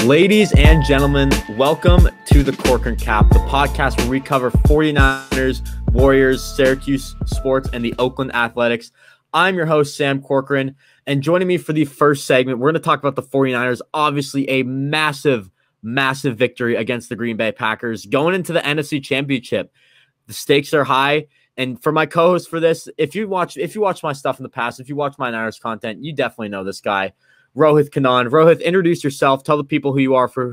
Ladies and gentlemen, welcome to the Corcoran Cap, the podcast where we cover 49ers, Warriors, Syracuse sports, and the Oakland Athletics. I'm your host, Sam Corcoran, and joining me for the first segment, we're going to talk about the 49ers. Obviously, a massive victory against the Green Bay Packers going into the NFC Championship. The stakes are high, and for my co-host for this, if you watch my stuff in the past, if you watch my Niners content, you definitely know this guy. Rohith Kannan. Rohith, introduce yourself. Tell the people who you are for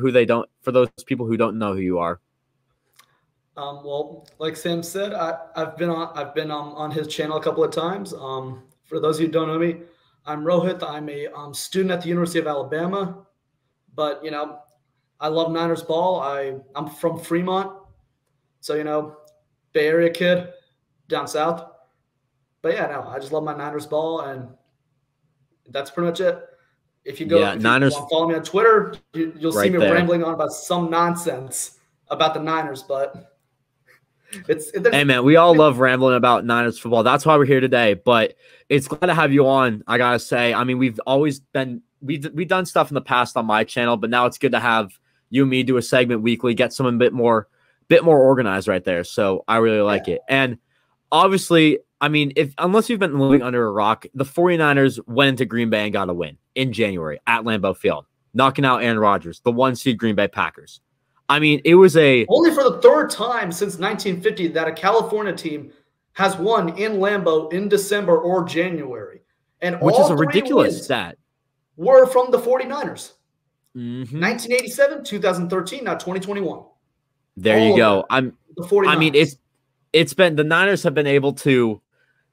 those people who don't know who you are. Well, like Sam said, I've been on his channel a couple of times. For those who don't know me, I'm Rohith. I'm a student at the University of Alabama, but I love Niners ball. I'm from Fremont, so Bay Area kid down south. But yeah, no, I just love my Niners ball, and that's pretty much it. If you want to follow me on Twitter, you'll see me rambling on about some nonsense about the Niners. But hey man, we all love rambling about Niners football. That's why we're here today. But it's glad to have you on. I gotta say, I mean, we've done stuff in the past on my channel, but now it's good to have you and me do a segment weekly, get someone a bit more organized right there. So I really like it. And obviously, I mean, unless you've been living under a rock, the 49ers went into Green Bay and got a win in January at Lambeau Field, knocking out Aaron Rodgers, the 1-seed Green Bay Packers. I mean, it was only for the third time since 1950 that a California team has won in Lambeau in December or January. And which is a ridiculous stat. Were from the 49ers. 1987, 2013, now 2021. There you go. The 49ers. I mean, it's been the Niners have been able to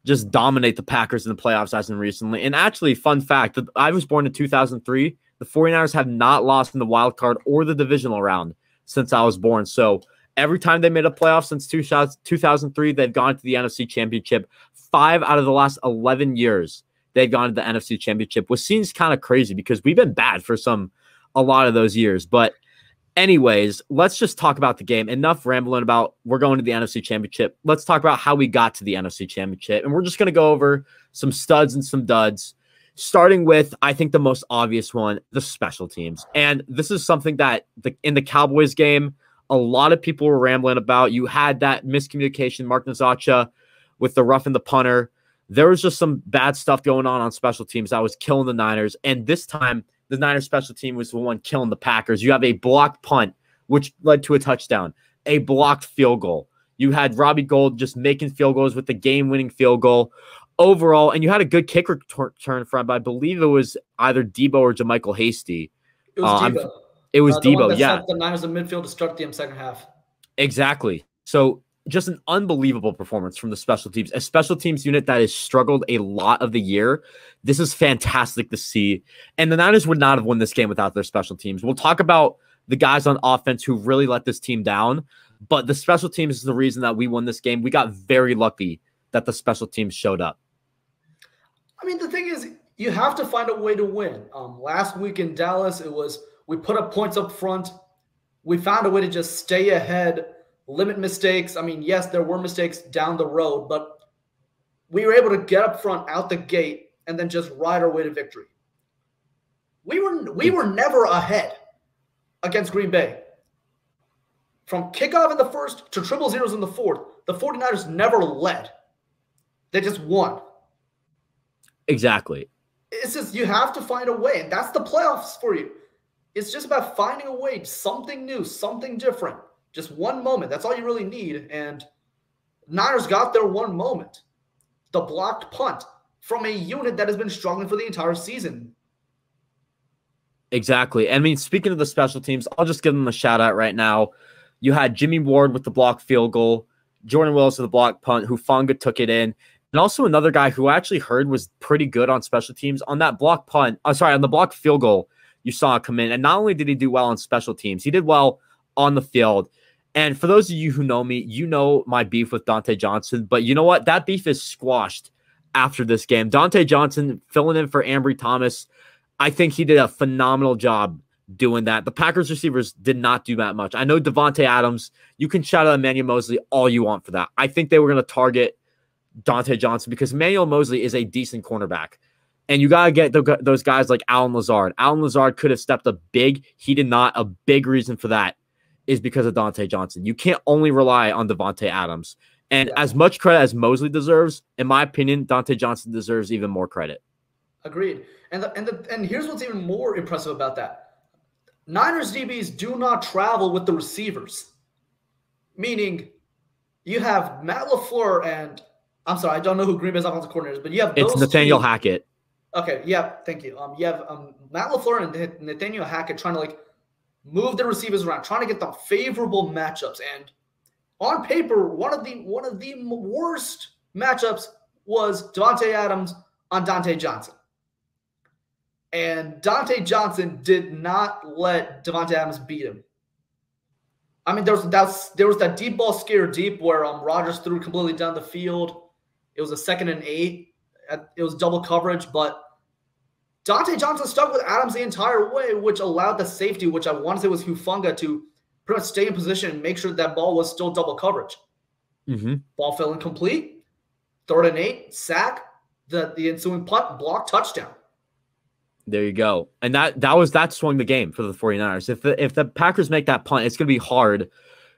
just dominate the Packers in the playoffs as in recently. And actually, fun fact, I was born in 2003. The 49ers have not lost in the wild card or the divisional round since I was born. So every time they made a playoff since 2003, they've gone to the NFC Championship. 5 out of the last 11 years, they've gone to the NFC Championship, which seems kind of crazy because we've been bad for a lot of those years. But anyways, let's just talk about the game. Enough rambling about we're going to the NFC Championship. Let's talk about how we got to the NFC Championship. And we're just going to go over some studs and some duds, starting with, I think, the most obvious one, the special teams. And this is something that in the Cowboys game, a lot of people were rambling about. You had that miscommunication, Mark Nazacha with the roughing the punter. There was just some bad stuff going on special teams that was killing the Niners. And this time, the Niners special team was the one killing the Packers. You have a blocked punt, which led to a touchdown, a blocked field goal. You had Robbie Gould just making field goals with the game-winning field goal overall, and you had a good kick return from, I believe it was either Debo or JaMychal Hasty. It was Debo. It was the Debo, one that yeah. sent the Niners in midfield to start the second half. Exactly. So just an unbelievable performance from the special teams. A special teams unit that has struggled a lot of the year. This is fantastic to see. And the Niners would not have won this game without their special teams. We'll talk about the guys on offense who really let this team down, but the special teams is the reason that we won this game. We got very lucky that the special teams showed up. I mean, the thing is, you have to find a way to win. Last week in Dallas, we put up points up front. We found a way to just stay ahead, limit mistakes. I mean, yes, there were mistakes down the road, but we were able to get up front out the gate and then just ride our way to victory. We were never ahead against Green Bay. From kickoff in the first to triple zeros in the fourth, the 49ers never led. They just won. Exactly. It's just you have to find a way, and that's the playoffs for you. It's just about finding a way, something new, something different. Just one moment. That's all you really need. And Niners got their one moment. The blocked punt from a unit that has been struggling for the entire season. Exactly. I mean, speaking of the special teams, I'll just give them a shout out right now. You had Jimmy Ward with the blocked field goal, Jordan Willis with the blocked punt, Hufanga took it in, and also another guy who I actually heard was pretty good on special teams on that blocked punt. On the blocked field goal, you saw it come in. And not only did he do well on special teams, he did well on the field. And for those of you who know me, you know my beef with Dante Johnson. But you know what? That beef is squashed after this game. Dante Johnson filling in for Ambry Thomas. I think he did a phenomenal job doing that. The Packers receivers did not do that much. I know Devontae Adams, you can shout out Emmanuel Mosley all you want for that. I think they were going to target Dante Johnson because Emmanuel Mosley is a decent cornerback. And you got to get those guys like Alan Lazard. Alan Lazard could have stepped up big. He did not. A big reason for that is because of Dante Johnson. You can't only rely on Devontae Adams. And as much credit as Mosley deserves, in my opinion, Dante Johnson deserves even more credit. Agreed. And here's what's even more impressive about that. Niners DBs do not travel with the receivers. Meaning you have Matt LaFleur and I'm sorry, I don't know who Green Bay's offensive coordinator is, but you have those It's Nathaniel Hackett. Okay, yeah, thank you. You have Matt LaFleur and Nathaniel Hackett trying to like move the receivers around, trying to get the favorable matchups. And on paper, one of the worst matchups was Devontae Adams on Dante Johnson. And Dante Johnson did not let Devontae Adams beat him. I mean, there was that deep ball scare deep where Rodgers threw completely down the field. It was a 2nd and 8. It was double coverage, but Dante Johnson stuck with Adams the entire way, which allowed the safety, which I want to say was Hufanga, to pretty much stay in position and make sure that ball was still double coverage. Ball fell incomplete. 3rd and 8, sack, the ensuing punt, block, touchdown. There you go. And that swung the game for the 49ers. If the Packers make that punt, it's going to be hard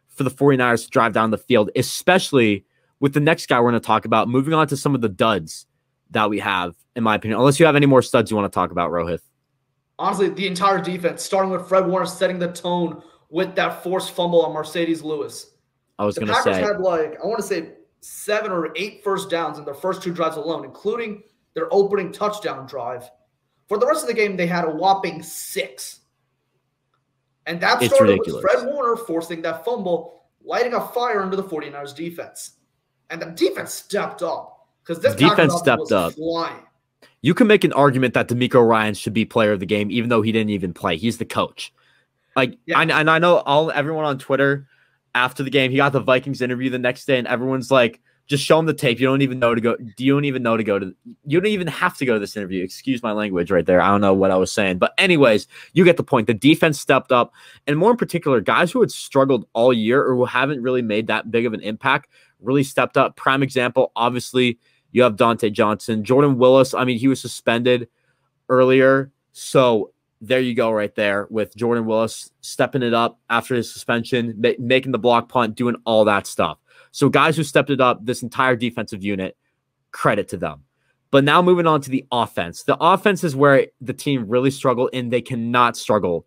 for the 49ers to drive down the field, especially with the next guy we're going to talk about. Moving on to some of the duds that we have, in my opinion, unless you have any more studs you want to talk about, Rohith. Honestly, the entire defense, starting with Fred Warner setting the tone with that forced fumble on Mercedes Lewis. I was going to say. The Packers had I want to say 7 or 8 first downs in their first 2 drives alone, including their opening touchdown drive. For the rest of the game, they had a whopping 6. And that started with Fred Warner forcing that fumble, lighting a fire under the 49ers defense. And the defense stepped up because this defense stepped up. Flying. You can make an argument that DeMeco Ryans should be player of the game, even though he didn't even play. He's the coach. And I know everyone on Twitter after the game, he got the Vikings interview the next day, and everyone's like, just show him the tape. You don't even have to go to this interview. Excuse my language right there. I don't know what I was saying. But anyways, you get the point. The defense stepped up. And more in particular, guys who had struggled all year or who haven't really made that big of an impact really stepped up. Prime example, obviously, you have Dante Johnson. Jordan Willis, I mean, he was suspended earlier. So there you go right there with Jordan Willis stepping it up after his suspension, making the block punt, doing all that stuff. So guys who stepped it up, this entire defensive unit, credit to them. But now moving on to the offense. The offense is where the team really struggled, and they cannot struggle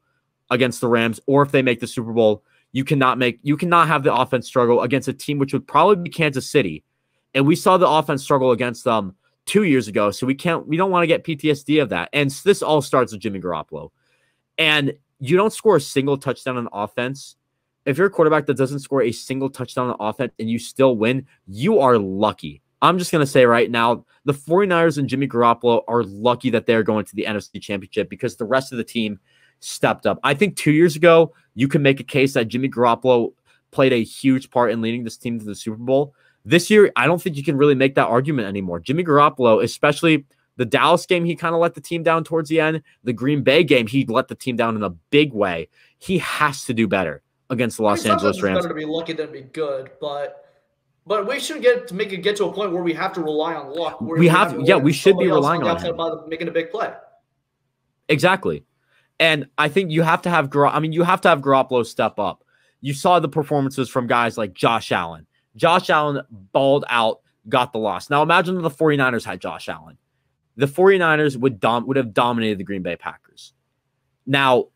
against the Rams, or if they make the Super Bowl, you cannot have the offense struggle against a team which would probably be Kansas City. And we saw the offense struggle against them 2 years ago, so we don't want to get PTSD of that. And this all starts with Jimmy Garoppolo. And you don't score a single touchdown on offense. If you're a quarterback that doesn't score a single touchdown on offense and you still win, you are lucky. I'm just going to say right now, the 49ers and Jimmy Garoppolo are lucky that they're going to the NFC Championship because the rest of the team stepped up. I think 2 years ago, you can make a case that Jimmy Garoppolo played a huge part in leading this team to the Super Bowl. This year, I don't think you can really make that argument anymore. Jimmy Garoppolo, especially the Dallas game, he kind of let the team down towards the end. The Green Bay game, he let the team down in a big way. He has to do better against the Los Angeles Rams. It's better to be lucky than be good, but we should get to a point where we have to rely on luck. We should be relying on him. By making a big play. Exactly. And I think you have to have Garoppolo step up. You saw the performances from guys like Josh Allen. Josh Allen balled out, got the loss. Now imagine if the 49ers had Josh Allen. The 49ers would have dominated the Green Bay Packers. Now,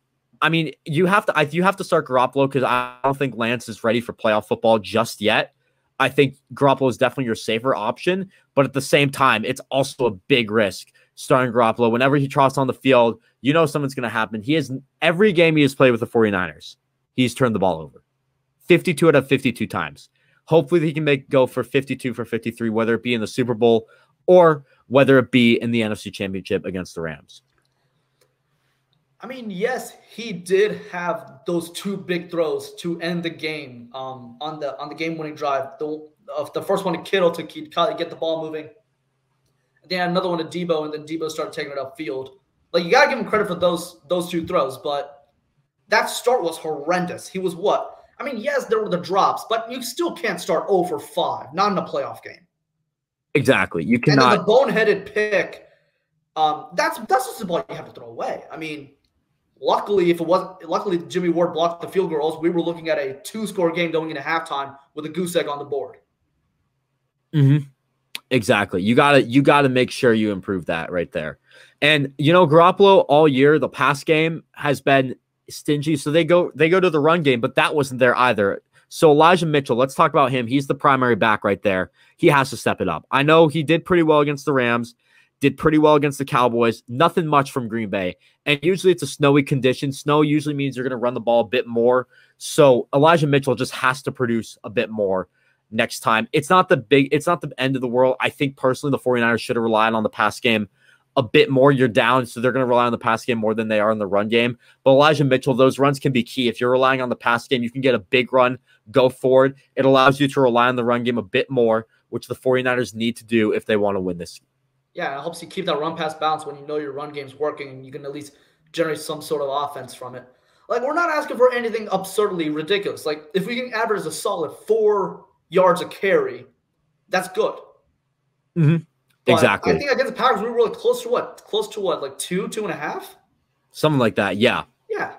I mean, you have to start Garoppolo because I don't think Lance is ready for playoff football just yet. I think Garoppolo is definitely your safer option, but at the same time, it's also a big risk starting Garoppolo. Whenever he trots on the field, you know something's going to happen. Every game he has played with the 49ers, he's turned the ball over 52 out of 52 times. Hopefully he can go for 52 for 53, whether it be in the Super Bowl or whether it be in the NFC Championship against the Rams. I mean, yes, he did have those 2 big throws to end the game on the game-winning drive. The first one to Kittle to get the ball moving. And then another one to Debo, and then Debo started taking it upfield. Like, you got to give him credit for those 2 throws, but that start was horrendous. He was what? I mean, yes, there were the drops, but you still can't start 0 for 5, not in a playoff game. Exactly. You cannot. And then the boneheaded pick That's just the ball you have to throw away. I mean, luckily Jimmy Ward blocked the field goals. We were looking at a 2-score game going into halftime with a goose egg on the board. Mm-hmm. Exactly. You gotta make sure you improve that right there. And Garoppolo all year, the pass game has been stingy. So they go to the run game, but that wasn't there either. So Elijah Mitchell, let's talk about him. He's the primary back right there. He has to step it up. I know he did pretty well against the Rams, did pretty well against the Cowboys. Nothing much from Green Bay. And usually it's a snowy condition. Snow usually means you're going to run the ball a bit more. So Elijah Mitchell just has to produce a bit more next time. It's not the end of the world. I think personally the 49ers should have relied on the pass game a bit more. You're down, so they're going to rely on the pass game more than they are in the run game. But Elijah Mitchell, those runs can be key. If you're relying on the pass game, you can get a big run, go forward. It allows you to rely on the run game a bit more, which the 49ers need to do if they want to win this. Yeah, it helps you keep that run-pass balance when you know your run game's working and you can at least generate some sort of offense from it. Like, we're not asking for anything absurdly ridiculous. Like, if we can average a solid 4 yards a carry, that's good. Mm-hmm. Exactly. I think against the Packers, we were really close to what? Like 2.5? Something like that, yeah. Yeah.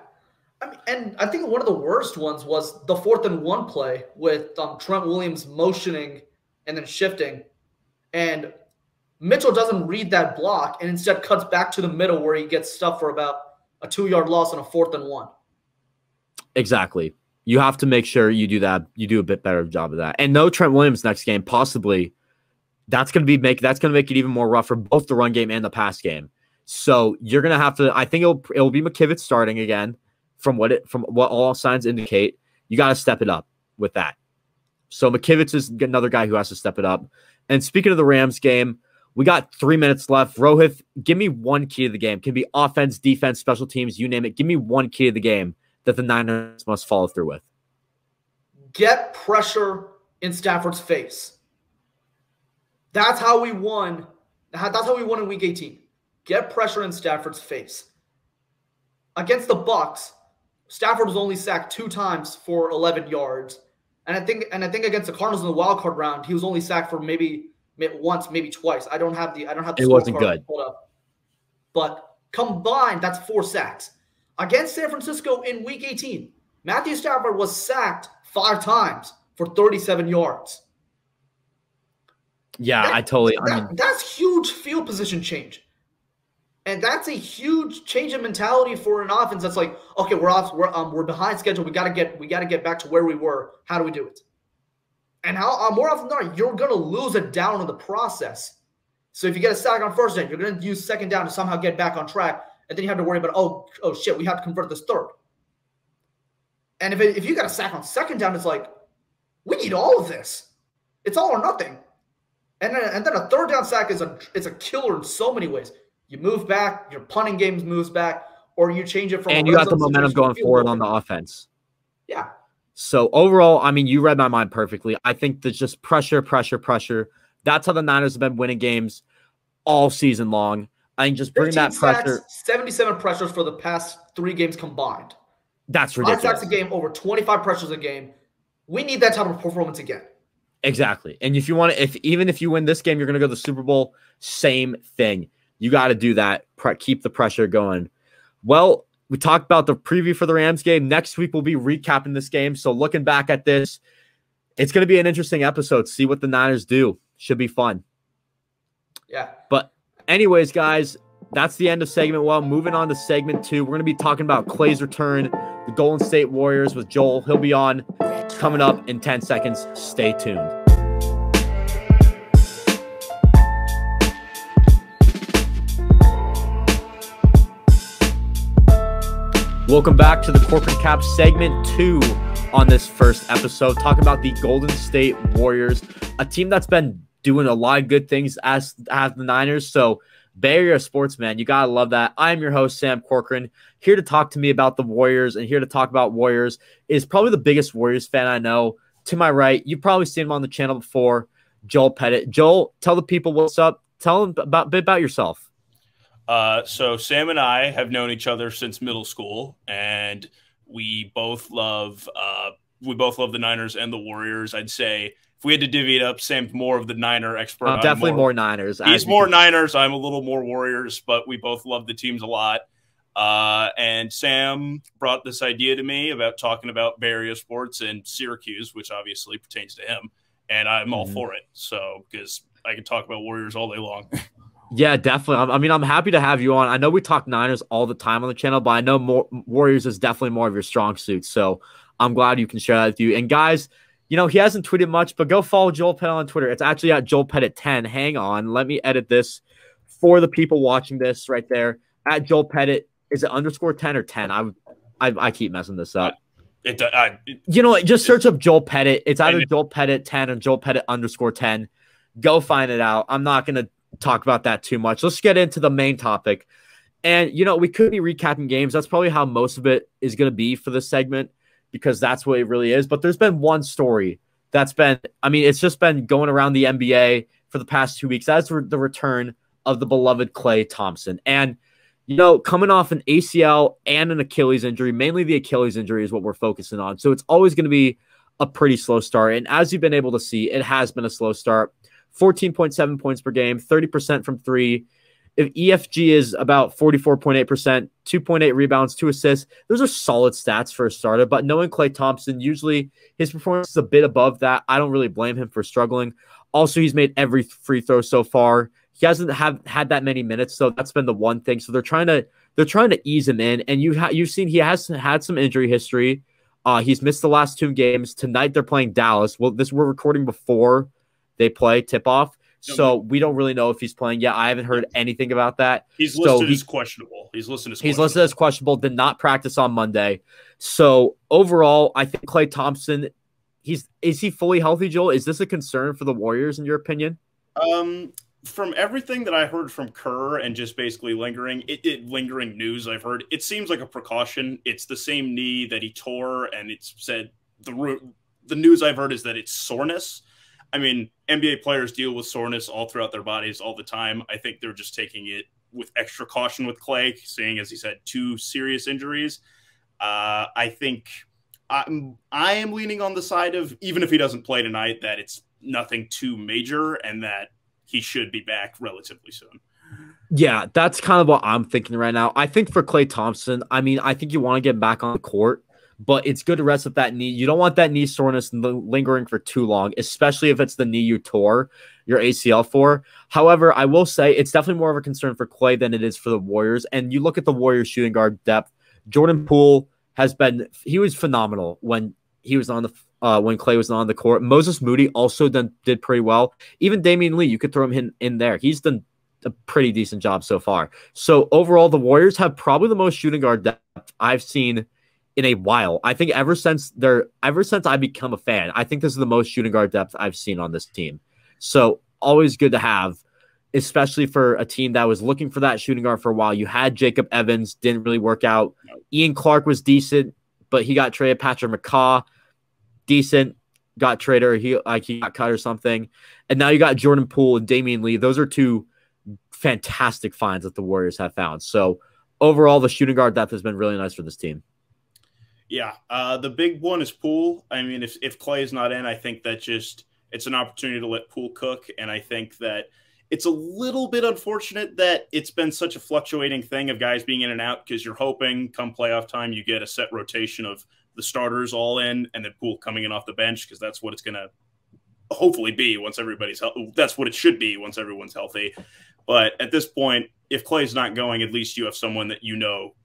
I mean, and I think one of the worst ones was the 4th and 1 play with Trent Williams motioning and then shifting. And Mitchell doesn't read that block and instead cuts back to the middle where he gets stuffed for about a 2-yard loss on a 4th and 1. Exactly. You have to make sure you do that. You do a bit better job of that. And no Trent Williams next game, possibly. That's going to make it even more rough for both the run game and the pass game. So you're going to have to. I think it'll be McKivitz starting again, from what all signs indicate. You got to step it up with that. So McKivitz is another guy who has to step it up. And speaking of the Rams game, we got 3 minutes left. Rohith, give me one key to the game. Can be offense, defense, special teams, you name it. Give me one key to the game that the Niners must follow through with. Get pressure in Stafford's face. That's how we won. That's how we won in Week 18. Get pressure in Stafford's face. Against the Bucs, Stafford was only sacked 2 times for 11 yards, and I think against the Cardinals in the wild card round, he was only sacked for maybe once, maybe twice. I don't have the. It wasn't good. Up. But combined, that's 4 sacks against San Francisco in Week 18. Matthew Stafford was sacked 5 times for 37 yards. Yeah, that's huge field position change. And that's a huge change in mentality for an offense that's like, okay, we're behind schedule. We gotta get back to where we were. How do we do it? And how more often than not, you're gonna lose a down in the process. So if you get a sack on first down, you're gonna use second down to somehow get back on track, and then you have to worry about oh shit, we have to convert this third. And if you got a sack on second down, it's like, we need all of this. It's all or nothing. And then a third down sack is a killer in so many ways. You move back, your punting game moves back, or you change it from. And you got the momentum going forward on the offense. Yeah. So overall, I mean, you read my mind perfectly. I think there's just pressure. That's how the Niners have been winning games all season long. I think just bring that pressure. 77 pressures for the past 3 games combined. That's ridiculous. 5 sacks a game, over 25 pressures a game. We need that type of performance again. Exactly. And if you want to, even if you win this game, you're going to go to the Super Bowl, same thing. You got to do that. Keep the pressure going. Well, we talked about the preview for the Rams game. Next week, we'll be recapping this game. So looking back at this, it's going to be an interesting episode. See what the Niners do. Should be fun. Yeah. But anyways, guys, that's the end of segment 1. Moving on to segment 2, we're going to be talking about Klay's return, the Golden State Warriors with Joel. He'll be on coming up in 10 seconds. Stay tuned. Welcome back to the Corcoran Cap segment 2 on this first episode, talking about the Golden State Warriors, a team that's been doing a lot of good things as the Niners. So Bay Area sports, man, you gotta love that. I'm your host, Sam Corcoran, here to talk to me about the Warriors, and here to talk about Warriors is probably the biggest Warriors fan I know. To my right, you've probably seen him on the channel before, Joel Pettit. Joel, tell the people what's up. Tell them a bit about yourself. So Sam and I have known each other since middle school, and we both love we both love the Niners and the Warriors. I'd say if we had to divvy it up, Sam's more of the Niner expert. Definitely more Niners. He's more Niners. I'm a little more Warriors, but we both love the teams a lot. And Sam brought this idea to me about talking about Bay Area sports and Syracuse, which obviously pertains to him. And I'm all for it. So, because I can talk about Warriors all day long. Yeah, definitely. I mean, I'm happy to have you on. I know we talk Niners all the time on the channel, but I know Warriors is definitely more of your strong suit. So I'm glad you can share that with you. And guys, he hasn't tweeted much, but go follow Joel Pettit on Twitter. It's actually at Joel Pettit 10. Hang on. Let me edit this for the people watching this right there. At Joel Pettit. Is it _10 or 10? I keep messing this up. Just search up Joel Pettit. It's either Joel Pettit 10 or Joel Pettit _10. Go find it out. I'm not going to talk about that too much. Let's get into the main topic. And, we could be recapping games. That's probably how most of it is going to be for this segment because that's what it really is. But there's been one story that's been, it's just been going around the NBA for the past 2 weeks. That's the return of the beloved Klay Thompson. And, coming off an ACL and an Achilles injury, mainly the Achilles injury is what we're focusing on. So it's always going to be a pretty slow start. And as you've been able to see, it has been a slow start. 14.7 points per game, 30% from three. If EFG is about 44.8%, 2.8 rebounds, 2 assists, those are solid stats for a starter. But knowing Klay Thompson, usually his performance is a bit above that. I don't really blame him for struggling. Also, he's made every free throw so far. He hasn't had that many minutes, so that's been the one thing. So they're trying to ease him in, and you've seen he has had some injury history. He's missed the last 2 games. Tonight they're playing Dallas. Well, we're recording before they play tip-off, so we don't really know if he's playing yet. I haven't heard anything about that. He's listed as questionable. He's listed as questionable. Did not practice on Monday. So overall, I think Klay Thompson, is he fully healthy, Joel? Is this a concern for the Warriors in your opinion? From everything that I heard from Kerr and just basically lingering news I've heard, it seems like a precaution. It's the same knee that he tore, and it's said the news I've heard is that it's soreness. NBA players deal with soreness all throughout their bodies all the time. I think they're just taking it with extra caution with Klay, seeing, as he said, 2 serious injuries. I think I am leaning on the side of, even if he doesn't play tonight, that it's nothing too major and that he should be back relatively soon. Yeah, that's kind of what I'm thinking right now. I think for Klay Thompson, I think you want to get back on the court, but it's good to rest up that knee. You don't want that knee soreness lingering for too long, especially if it's the knee you tore your ACL for. However, I will say it's definitely more of a concern for Klay than it is for the Warriors. And you look at the Warriors shooting guard depth. Jordan Poole he was phenomenal when he was on the when Klay was on the court. Moses Moody also did pretty well. Even Damian Lee, you could throw him in there. He's done a pretty decent job so far. So overall, the Warriors have probably the most shooting guard depth I've seen in a while. I think ever since I become a fan, I think this is the most shooting guard depth I've seen on this team. So always good to have, especially for a team that was looking for that shooting guard for a while. You had Jacob Evans, didn't really work out. Ian Clark was decent, but he got traded. Patrick McCaw, decent, got traded, or he got cut or something. And now you got Jordan Poole and Damian Lee. Those are 2 fantastic finds that the Warriors have found. So overall, the shooting guard depth has been really nice for this team. Yeah, the big one is Poole. If Klay is not in, I think that it's an opportunity to let Poole cook. And I think that it's a little bit unfortunate that it's been such a fluctuating thing of guys being in and out, because you're hoping come playoff time you get a set rotation of the starters all in and then Poole coming in off the bench, because that's what it's going to hopefully be once everybody's healthy. That's what it should be once everyone's healthy. But at this point, if Klay's not going, at least you have someone that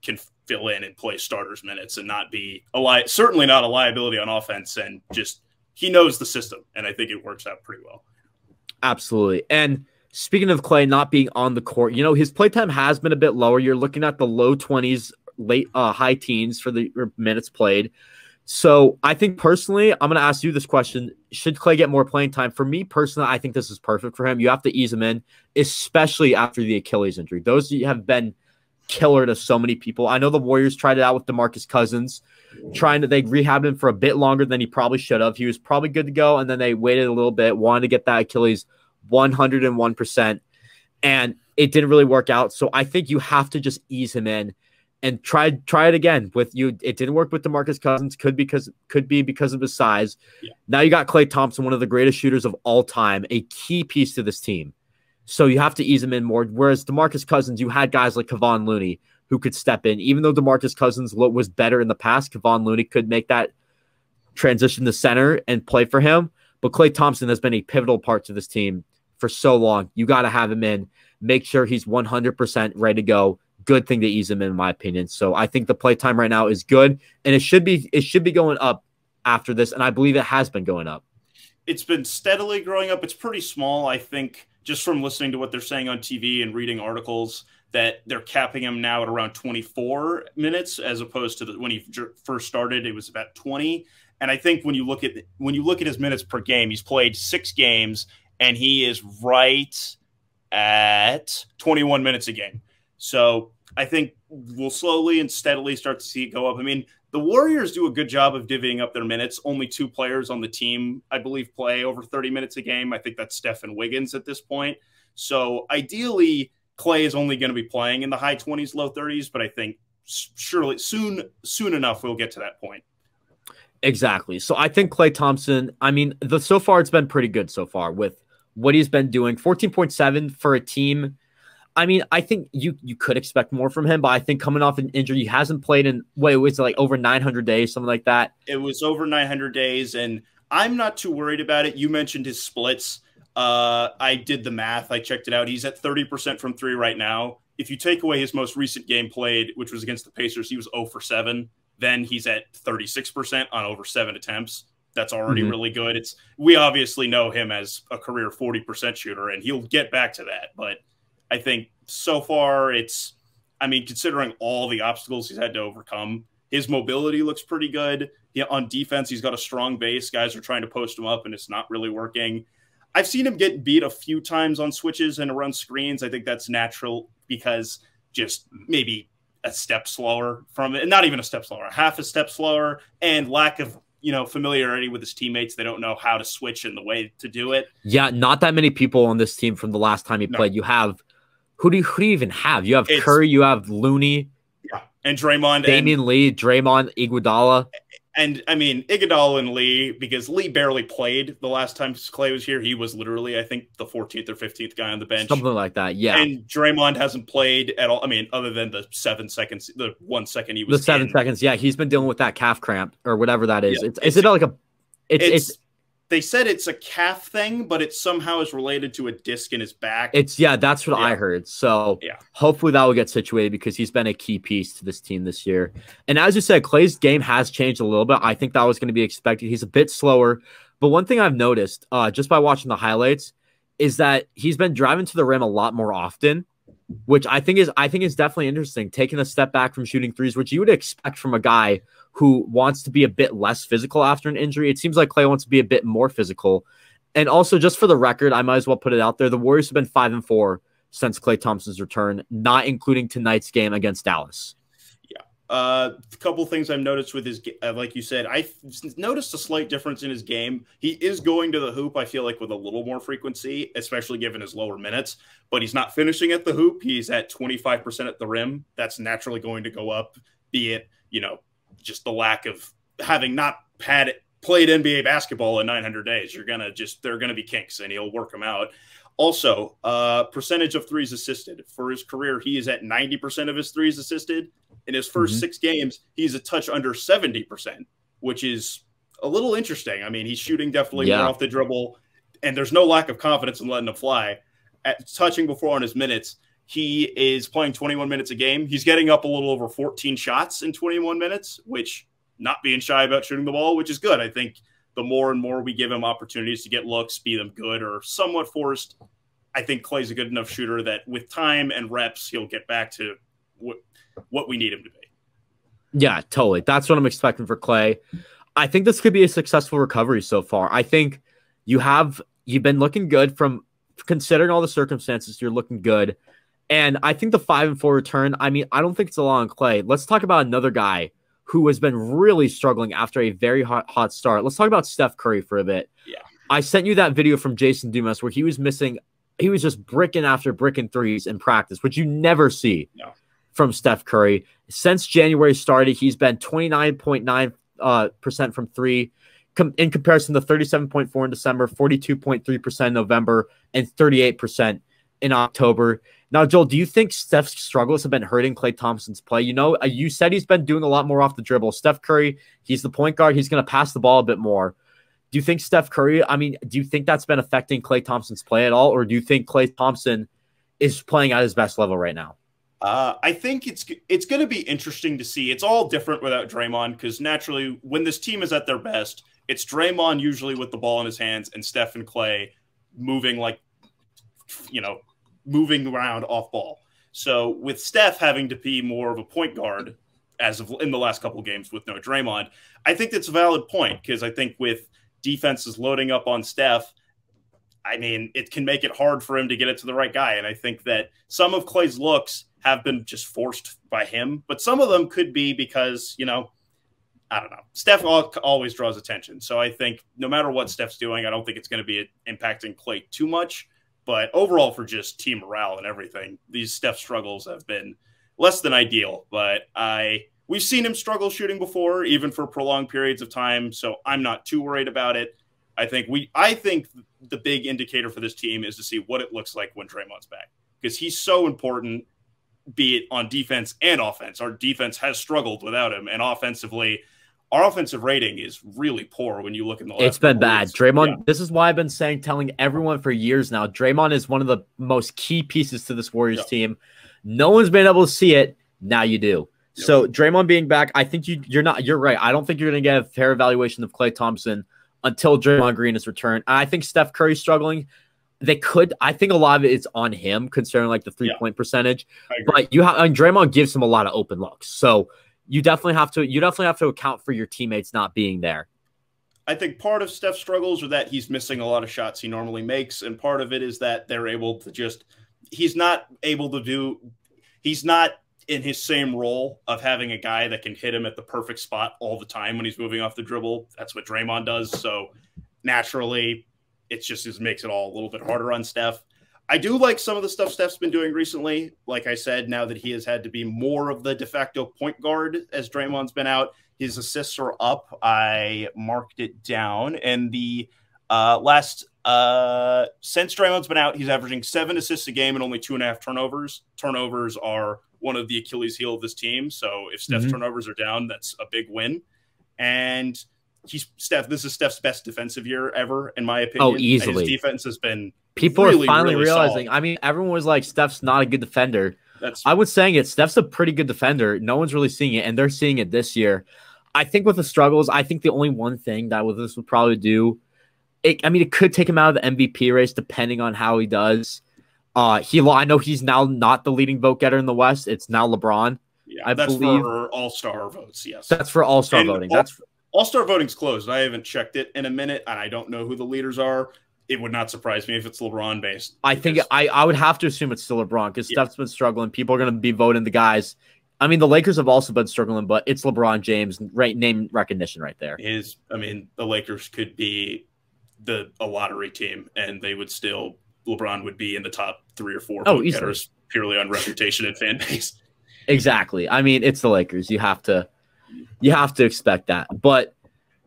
can fill in and play starters minutes and not be certainly not a liability on offense, and just he knows the system, and I think it works out pretty well. Absolutely. And speaking of Klay not being on the court, his playtime has been a bit lower. You're looking at the low 20s, high teens for the minutes played. So I think personally, I'm going to ask you this question. Should Klay get more playing time? For me personally, I think this is perfect for him. You have to ease him in, especially after the Achilles injury. Those have been killer to so many people. I know the Warriors tried it out with DeMarcus Cousins, they rehabbed him for a bit longer than he probably should have. He was probably good to go, and then they waited a little bit, wanted to get that Achilles 101%, and it didn't really work out. So I think you have to just ease him in and try it again with you. It didn't work with DeMarcus Cousins. Could be because of his size. Yeah. Now you got Klay Thompson, one of the greatest shooters of all time, a key piece to this team. So you have to ease him in more. Whereas DeMarcus Cousins, you had guys like Kevon Looney who could step in. Even though DeMarcus Cousins was better in the past, Kevon Looney could make that transition to center and play for him. But Klay Thompson has been a pivotal part to this team for so long. You got to have him in. Make sure he's 100% ready to go. Good thing to ease him in my opinion. So I think the play time right now is good, and it should be going up after this, and I believe it has been going up. It's been steadily growing up. It's pretty small, I think, just from listening to what they're saying on TV and reading articles, that they're capping him now at around 24 minutes as opposed to when he first started, it was about 20. And I think when you look at his minutes per game, he's played 6 games and he is right at 21 minutes a game. So I think we'll slowly and steadily start to see it go up. I mean, the Warriors do a good job of divvying up their minutes. Only 2 players on the team, I believe, play over 30 minutes a game. I think that's Steph and Wiggins at this point. So ideally, Klay is only going to be playing in the high 20s, low 30s, but I think surely soon enough we'll get to that point. Exactly. So I think Klay Thompson, I mean, so far it's been pretty good so far with what he's been doing. 14.7 for a team. I mean, I think you could expect more from him, but I think coming off an injury, he hasn't played in, it was like over 900 days, something like that. It was over 900 days, and I'm not too worried about it. You mentioned his splits. I did the math. I checked it out. He's at 30% from 3 right now. If you take away his most recent game played, which was against the Pacers, he was 0 for 7. Then he's at 36% on over 7 attempts. That's already really good. We obviously know him as a career 40% shooter, and he'll get back to that. But I think so far considering all the obstacles he's had to overcome, his mobility looks pretty good. On defense, he's got a strong base. Guys are trying to post him up, and it's not really working. I've seen him get beat a few times on switches and around screens. I think that's natural because just maybe a step slower from it. Not even a step slower, half a step slower, and lack of familiarity with his teammates. They don't know how to switch and the way to do it. Yeah, not that many people on this team from the last time he played. You have who do you even have? You have Curry, you have Looney, and Draymond, Damian Lee, Draymond, Iguodala. And I mean, Iguodala and Lee, because Lee barely played the last time Klay was here. He was literally, I think, the 14th or 15th guy on the bench. Something like that, yeah. And Draymond hasn't played at all. I mean, other than the 7 seconds, the 1 second he was The 7 seconds, yeah. He's been dealing with that calf cramp or whatever that is. Yeah. They said it's a calf thing, but it somehow is related to a disc in his back. That's what I heard. So hopefully that will get situated because he's been a key piece to this team this year. And as you said, Klay's game has changed a little bit. I think that was going to be expected. He's a bit slower. But one thing I've noticed just by watching the highlights is that he's been driving to the rim a lot more often, which I think is definitely interesting. Taking a step back from shooting threes, which you would expect from a guy who wants to be a bit less physical after an injury. It seems like Klay wants to be a bit more physical. And also, just for the record, I might as well put it out there, the Warriors have been 5-4 since Klay Thompson's return, not including tonight's game against Dallas. Yeah. A couple things I've noticed with his, like you said, I noticed a slight difference in his game. He is going to the hoop, I feel like, with a little more frequency, especially given his lower minutes, but he's not finishing at the hoop. He's at 25% at the rim. That's naturally going to go up, be it, just the lack of having not played NBA basketball in 900 days. They're going to be kinks, and he'll work them out. Also, percentage of threes assisted. For his career, he is at 90% of his threes assisted. In his first 6 games, he's a touch under 70%, which is a little interesting. I mean, he's shooting definitely more off the dribble, and there's no lack of confidence in letting him fly. At touching before on his minutes, he is playing 21 minutes a game. He's getting up a little over 14 shots in 21 minutes, which not being shy about shooting the ball, which is good. I think the more and more we give him opportunities to get looks, be them good or somewhat forced, I think Klay's a good enough shooter that with time and reps, he'll get back to what we need him to be. Yeah, totally. That's what I'm expecting for Klay. I think this could be a successful recovery so far. I think you've been looking good from considering all the circumstances. You're looking good. And I think the 5-4 return, I mean, I don't think it's a lot on Klay. Let's talk about another guy who has been really struggling after a very hot start. Let's talk about Steph Curry for a bit. Yeah. I sent you that video from Jason Dumas where he was just bricking after bricking threes in practice, which you never see from Steph Curry. Since January started, he's been 29.9% from three, in comparison to 37.4 in December, 42.3% in November, and 38% in October. Now, Joel, do you think Steph's struggles have been hurting Klay Thompson's play? You know, you said he's been doing a lot more off the dribble. Steph Curry, he's the point guard. He's going to pass the ball a bit more. Do you think Steph Curry, do you think that's been affecting Klay Thompson's play at all? Or do you think Klay Thompson is playing at his best level right now? I think it's going to be interesting to see. It's all different without Draymond, because naturally when this team is at their best, it's Draymond usually with the ball in his hands and Steph and Klay moving moving around off ball. So with Steph having to be more of a point guard as of in the last couple of games with no Draymond, I think that's a valid point, because I think with defenses loading up on Steph, it can make it hard for him to get it to the right guy. And I think that some of Klay's looks have been just forced by him, but some of them could be because, I don't know. Steph always draws attention. So I think no matter what Steph's doing, I don't think it's going to be impacting Klay too much. But overall, for just team morale and everything, these Steph struggles have been less than ideal. But we've seen him struggle shooting before, even for prolonged periods of time. So I'm not too worried about it. I think the big indicator for this team is to see what it looks like when Draymond's back, because he's so important, be it on defense and offense. Our defense has struggled without him, and offensively, our offensive rating is really poor when you look in the last. It's been bad. Weeks. Draymond, yeah. This is why I've been telling everyone for years now, Draymond is one of the most key pieces to this Warriors team. No one's been able to see it. Now you do. Yep. So Draymond being back, I think you're right. I don't think you're going to get a fair evaluation of Klay Thompson until Draymond Green is returned. I think Steph Curry's struggling. I think a lot of it is on him, considering like the 3-point percentage. But Draymond gives him a lot of open looks. So you definitely have to account for your teammates not being there. I think part of Steph's struggles are that he's missing a lot of shots he normally makes, and part of it is that they're able to he's not in his same role of having a guy that can hit him at the perfect spot all the time when he's moving off the dribble. That's what Draymond does. So naturally, it just makes it all a little bit harder on Steph. I do like some of the stuff Steph's been doing recently. Like I said, now that he has had to be more of the de facto point guard as Draymond's been out, his assists are up. I marked it down. And the since Draymond's been out, he's averaging 7 assists a game and only 2.5 turnovers. Turnovers are one of the Achilles heel of this team. So if Steph's turnovers are down, that's a big win. And this is Steph's best defensive year ever, in my opinion. Oh, easily. His defense has been people really, are finally really realizing. solid. Everyone was like, Steph's not a good defender. I was saying it. Steph's a pretty good defender. No one's really seeing it, and they're seeing it this year. I think with the struggles, I think the only one thing that this would probably do, it could take him out of the MVP race depending on how he does. I know he's now not the leading vote getter in the West. It's now LeBron. Yeah, I believe for All-Star votes. Yes, that's for All-Star voting. All-Star voting's closed. I haven't checked it in a minute, and I don't know who the leaders are. It would not surprise me if it's LeBron based. I think I would have to assume it's still LeBron, because Steph's been struggling. People are going to be voting the guys. The Lakers have also been struggling, but it's LeBron James, name recognition right there. The Lakers could be a lottery team, and LeBron would be in the top 3 or 4 vote getters purely on reputation and fan base. Exactly. It's the Lakers. You have to expect that. But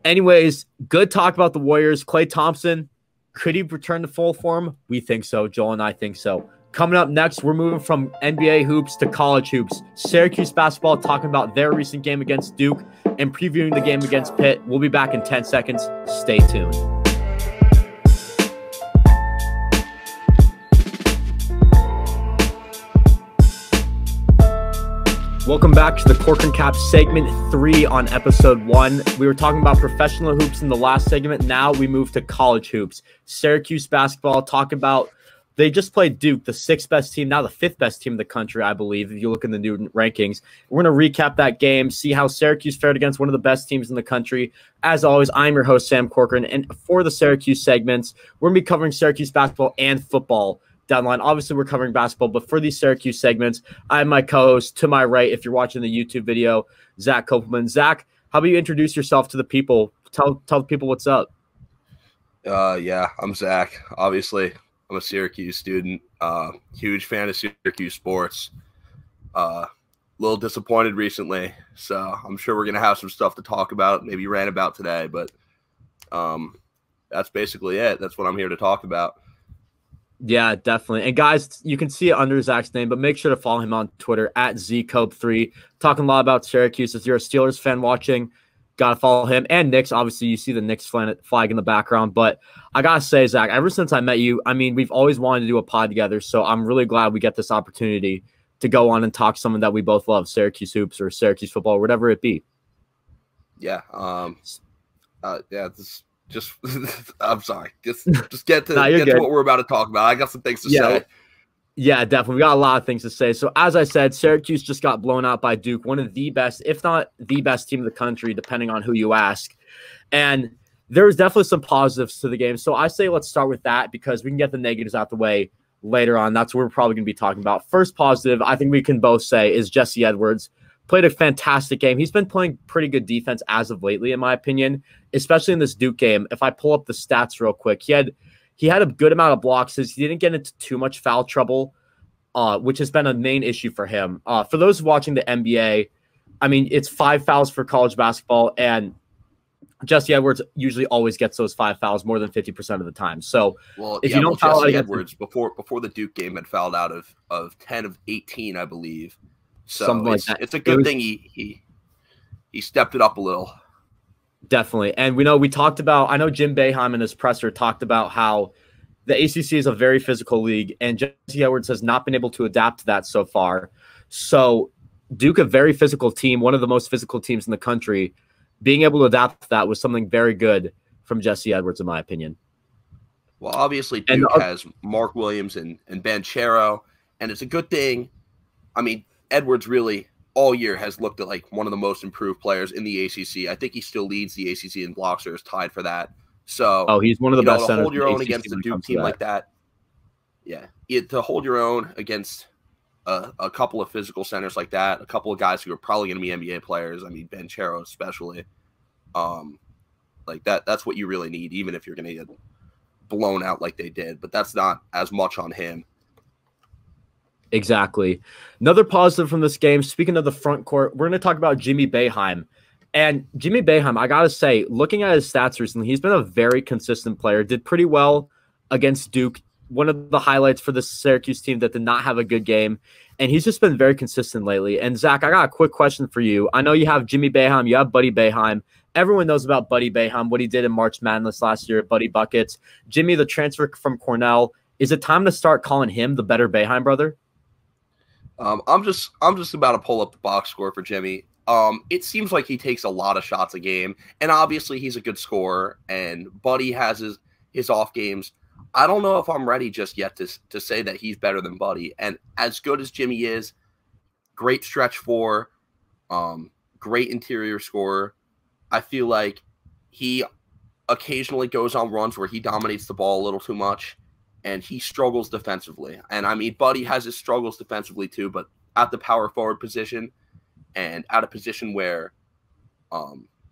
anyways, good talk about the Warriors. Klay Thompson, could he return to full form? We think so. Joel and I think so. Coming up next, we're moving from NBA hoops to college hoops. Syracuse basketball, talking about their recent game against Duke and previewing the game against Pitt. We'll be back in 10 seconds. Stay tuned. Welcome back to the Corcoran Cap segment 3 on episode 1. We were talking about professional hoops in the last segment. Now we move to college hoops. Syracuse basketball, they just played Duke, the 6th best team, now the 5th best team in the country, I believe, if you look in the new rankings. We're going to recap that game, see how Syracuse fared against one of the best teams in the country. As always, I'm your host, Sam Corcoran, and for the Syracuse segments, we're going to be covering Syracuse basketball and football down the line. Obviously, we're covering basketball, but for these Syracuse segments, I have my co-host to my right, if you're watching the YouTube video, Zach Kopelman. Zach, how about you introduce yourself to the people? Tell the people what's up. I'm Zach. Obviously, I'm a Syracuse student. Huge fan of Syracuse sports. little disappointed recently. So I'm sure we're going to have some stuff to talk about, maybe rant about today. But that's basically it. That's what I'm here to talk about. Yeah, definitely. And guys, you can see it under Zach's name, but make sure to follow him on Twitter at ZCope3. Talking a lot about Syracuse. If you're a Steelers fan watching, got to follow him. And Knicks, obviously, you see the Knicks flag in the background. But I got to say, Zach, ever since I met you, I mean, we've always wanted to do a pod together. So I'm really glad we get this opportunity to go on and talk someone that we both love, Syracuse hoops or Syracuse football, or whatever it be. Yeah. Just I'm sorry. Just get to what we're about to talk about. I got some things to say. Yeah, definitely. We got a lot of things to say. So as I said, Syracuse just got blown out by Duke, one of the best, if not the best team in the country, depending on who you ask. And there's definitely some positives to the game. So I say let's start with that because we can get the negatives out the way later on. That's what we're probably going to be talking about. First positive, I think we can both say, is Jesse Edwards. Played a fantastic game. He's been playing pretty good defense as of lately, in my opinion, especially in this Duke game. If I pull up the stats real quick, he had a good amount of blocks. He didn't get into too much foul trouble, which has been a main issue for him. For those watching the NBA, I mean, it's 5 fouls for college basketball, and Jesse Edwards usually always gets those 5 fouls more than 50% of the time. So if you don't foul Jesse Edwards before the Duke game had fouled out of 10 of 18, I believe. So it's a good thing he stepped it up a little. Definitely. And we talked about, I know Jim Boeheim in his presser talked about how the ACC is a very physical league, and Jesse Edwards has not been able to adapt to that so far. So Duke, a very physical team, one of the most physical teams in the country, being able to adapt to that was something very good from Jesse Edwards, in my opinion. Well, obviously Duke has Mark Williams and Banchero, and it's a good thing. I mean, Edwards really all year has looked at like one of the most improved players in the ACC. I think he still leads the ACC in blocks or is tied for that. So he's one of the best to hold your own against a Duke team like that. Yeah, to hold your own against a couple of physical centers like that, a couple of guys who are probably going to be NBA players. I mean, Banchero especially. Like that's what you really need, even if you're going to get blown out like they did. But that's not as much on him. Exactly. Another positive from this game, speaking of the front court, we're going to talk about Jimmy Boeheim. And Jimmy Boeheim, I got to say, looking at his stats recently, he's been a very consistent player, did pretty well against Duke, one of the highlights for the Syracuse team that did not have a good game. And he's just been very consistent lately. And Zach, I got a quick question for you. I know you have Jimmy Boeheim, you have Buddy Boeheim. Everyone knows about Buddy Boeheim, what he did in March Madness last year, Buddy Buckets. Jimmy, the transfer from Cornell. Is it time to start calling him the better Boeheim brother? I'm just about to pull up the box score for Jimmy. It seems like he takes a lot of shots a game, and obviously he's a good scorer, and Buddy has his off games. I don't know if I'm ready just yet to say that he's better than Buddy. And as good as Jimmy is, great stretch four, great interior scorer, I feel like he occasionally goes on runs where he dominates the ball a little too much. And he struggles defensively. And, I mean, Buddy has his struggles defensively too, but at the power forward position and at a position where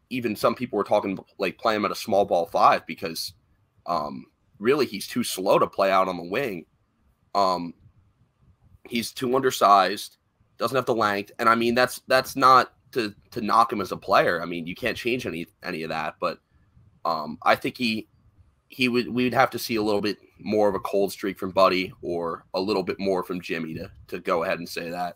even some people were talking like play him at a small ball 5 because really he's too slow to play out on the wing. He's too undersized, doesn't have the length. And, I mean, that's not to knock him as a player. I mean, you can't change any of that. But I think we'd have to see a little bit more of a cold streak from Buddy or a little bit more from Jimmy to go ahead and say that.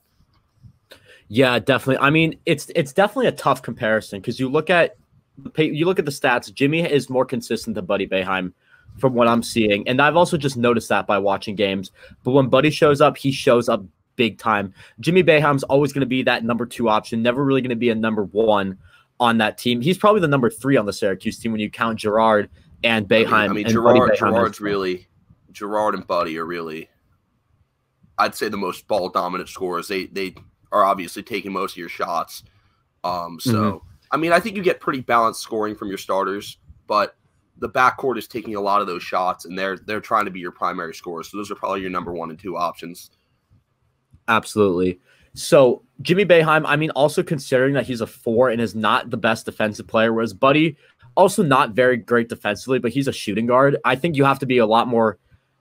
Yeah, definitely. I mean, it's definitely a tough comparison because you look at the stats. Jimmy is more consistent than Buddy Boeheim from what I'm seeing, and I've also just noticed that by watching games. But when Buddy shows up, he shows up big time. Jimmy Boeheim's always going to be that number 2 option, never really going to be a number 1 on that team. He's probably the number 3 on the Syracuse team when you count Gerard and Boeheim. I mean, Gerard and Buddy are really, I'd say, the most ball dominant scorers. They are obviously taking most of your shots. I mean, I think you get pretty balanced scoring from your starters, but the backcourt is taking a lot of those shots, and they're trying to be your primary scorers. So those are probably your number 1 and 2 options. Absolutely. So Jimmy Boeheim, I mean, also considering that he's a 4 and is not the best defensive player, whereas Buddy also not very great defensively, but he's a shooting guard. I think you have to be a lot more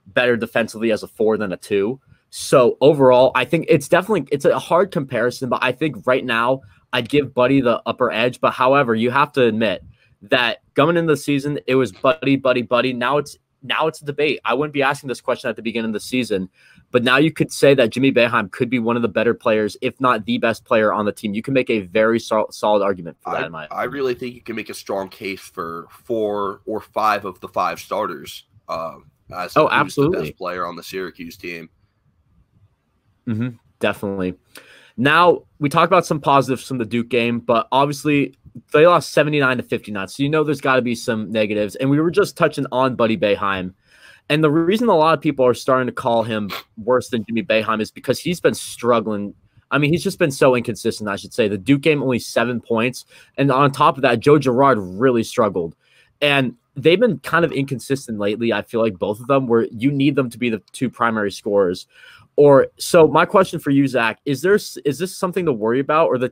better defensively as a 4 than a 2. So overall, I think it's a hard comparison, but I think right now I'd give Buddy the upper edge. But however, you have to admit that going into the season, it was Buddy, Buddy, Buddy. Now it's a debate. I wouldn't be asking this question at the beginning of the season, but now you could say that Jimmy Boeheim could be one of the better players, if not the best player on the team. You can make a very solid argument for that. I really think you can make a strong case for 4 or 5 of the 5 starters as absolutely the best player on the Syracuse team. Definitely. Now, we talked about some positives from the Duke game, but obviously they lost 79-59. So there's got to be some negatives. And we were just touching on Buddy Boeheim. And the reason a lot of people are starting to call him worse than Jimmy Boeheim is because he's been struggling. I mean, he's just been so inconsistent, I should say. The Duke game, only 7 points. And on top of that, Joe Girard really struggled. And they've been kind of inconsistent lately. I feel like both of them, where you need them to be the 2 primary scorers. So my question for you, Zach, is this something to worry about, or is the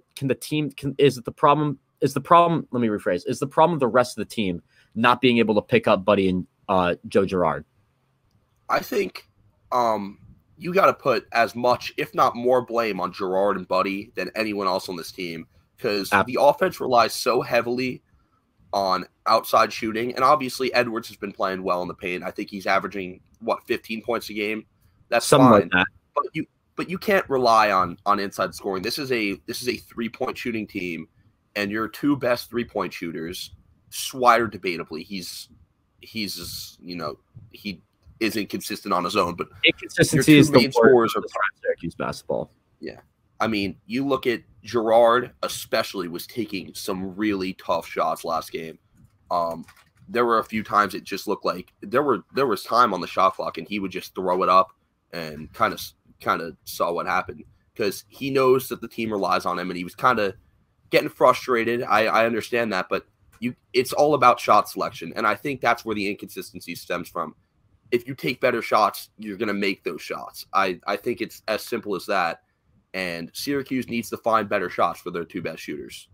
problem the rest of the team not being able to pick up Buddy and Joe Girard? I think you got to put as much, if not more, blame on Girard and Buddy than anyone else on this team, because the offense relies so heavily on outside shooting, and obviously Edwards has been playing well in the paint. I think he's averaging 15 points a game. That's something fine. Like that. But you can't rely on inside scoring. This is a 3-point shooting team, and your 2 best 3-point shooters, Swider debatably, he isn't consistent on his own, but inconsistency is the main scorers of Syracuse basketball. Yeah. I mean, you look at Girard, especially, was taking some really tough shots last game. There were a few times it just looked like there was time on the shot clock, and he would just throw it up and kind of saw what happened, because he knows that the team relies on him, and he was kind of getting frustrated. I understand that, but it's all about shot selection, and I think that's where the inconsistency stems from. If you take better shots, you're going to make those shots. I think it's as simple as that, and Syracuse needs to find better shots for their 2 best shooters.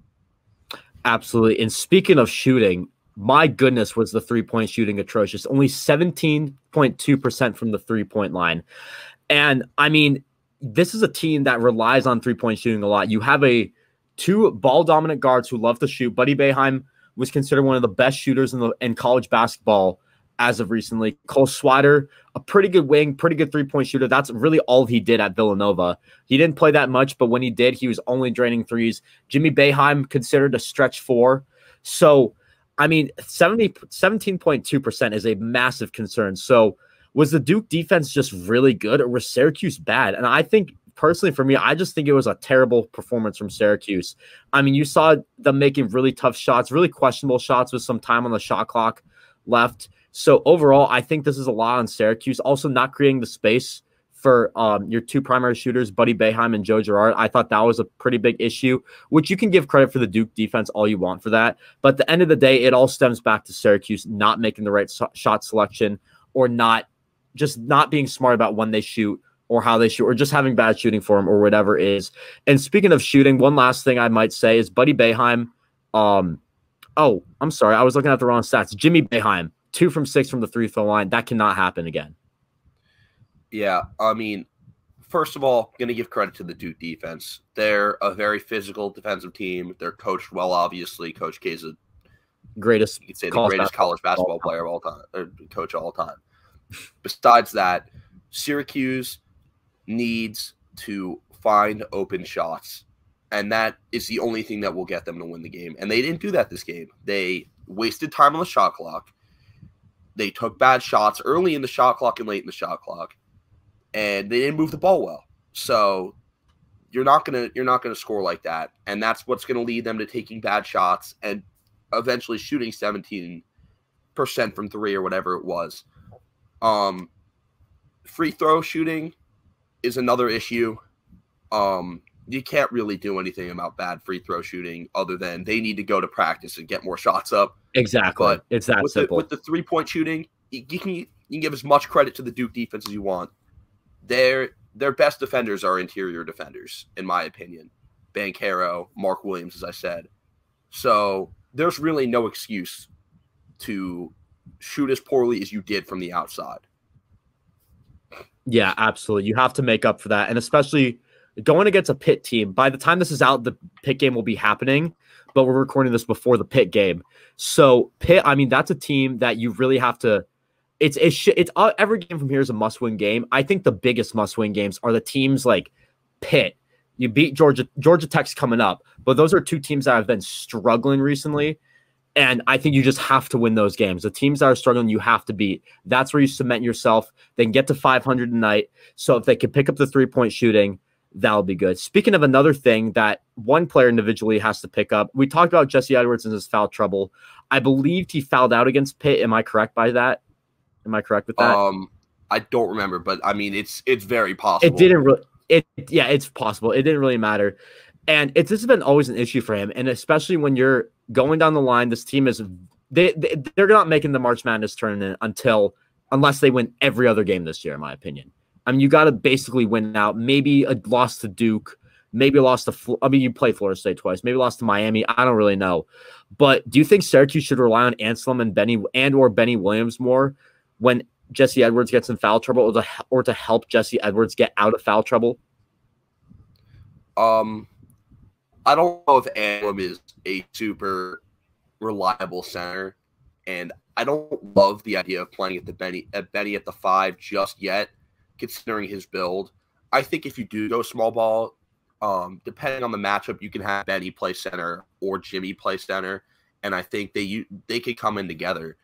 Absolutely. And speaking of shooting, my goodness, was the 3-point shooting atrocious. Only 17.2% from the 3-point line. And, I mean, this is a team that relies on 3-point shooting a lot. You have 2 ball-dominant guards who love to shoot. Buddy Boeheim was considered one of the best shooters in college basketball as of recently. Cole Swider, a pretty good wing, pretty good 3-point shooter. That's really all he did at Villanova. He didn't play that much, but when he did, he was only draining threes. Jimmy Boeheim considered a stretch 4. So, I mean, 17.2% is a massive concern. So was the Duke defense just really good, or was Syracuse bad? And I think, personally for me, I just think it was a terrible performance from Syracuse. I mean, you saw them making really tough shots, really questionable shots with some time on the shot clock left. So overall, I think this is a lot on Syracuse. Also not creating the space for your 2 primary shooters, Buddy Boeheim and Joe Girard. I thought that was a pretty big issue, which you can give credit for the Duke defense all you want for that. But at the end of the day, it all stems back to Syracuse not making the right shot selection, or not being smart about when they shoot or how they shoot, or just having bad shooting form, or whatever it is. And speaking of shooting, one last thing I might say is Buddy Boeheim. I'm sorry. I was looking at the wrong stats. Jimmy Boeheim, 2 from 6 from the 3-throw line. That cannot happen again. Yeah, I mean, first of all, going to give credit to the Duke defense. They're a very physical defensive team. They're coached well, obviously. Coach K is greatest college basketball player of all time, or coach of all time. Besides that, Syracuse needs to find open shots, and that is the only thing that will get them to win the game. And they didn't do that this game. They wasted time on the shot clock. They took bad shots early in the shot clock and late in the shot clock, and they didn't move the ball well. So you're not gonna score like that, and that's what's gonna lead them to taking bad shots and eventually shooting 17% from 3 or whatever it was. Free throw shooting is another issue. You can't really do anything about bad free throw shooting other than they need to go to practice and get more shots up. Exactly. But it's that simple. With the 3-point shooting, you can give as much credit to the Duke defense as you want. Their best defenders are interior defenders, in my opinion. Banchero, Mark Williams, as I said. So there's really no excuse to shoot as poorly as you did from the outside. Yeah, absolutely. You have to make up for that. And especially going against a Pitt team. By the time this is out, the Pitt game will be happening, but we're recording this before the Pitt game. So Pitt, I mean, that's a team that you really have to it's every game from here is a must-win game. I think the biggest must-win games are the teams like Pitt. You beat Georgia Tech's coming up, but those are two teams that have been struggling recently. And I think you just have to win those games. The teams that are struggling, you have to beat. That's where you cement yourself. They can get to 500 tonight. So if they can pick up the three-point shooting, that'll be good. Speaking of another thing that one player individually has to pick up, we talked about Jesse Edwards and his foul trouble. I believed he fouled out against Pitt. Am I correct by that? Am I correct with that? I don't remember, but I mean, it's very possible. It didn't really. Yeah, it's possible. It didn't really matter. And this has been always an issue for him, and especially when you're going down the line, this team is they're not making the March Madness tournament unless they win every other game this year, in my opinion. I mean, you got to basically win out. Maybe a loss to Duke, maybe a loss to you played Florida State twice, maybe lost to Miami. I don't really know, but do you think Syracuse should rely on Anselm and Benny Williams more when Jesse Edwards gets in foul trouble, or to help Jesse Edwards get out of foul trouble? I don't know if Anselm is a super reliable center, and I don't love the idea of playing at Benny at the 5 just yet, considering his build. I think if you do go small ball, depending on the matchup, you can have Benny play center or Jimmy play center, and I think they could come in together.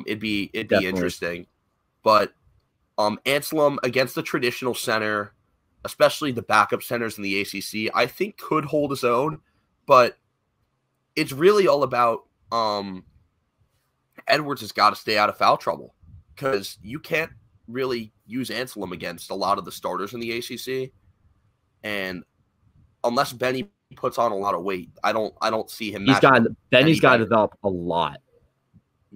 It'd be interesting, but Anselm against the traditional center, especially the backup centers in the ACC, I think could hold his own, but it's really all about Edwards has got to stay out of foul trouble, because you can't really use Anselm against a lot of the starters in the ACC, and unless Benny puts on a lot of weight, I don't see him. Benny's got to develop a lot.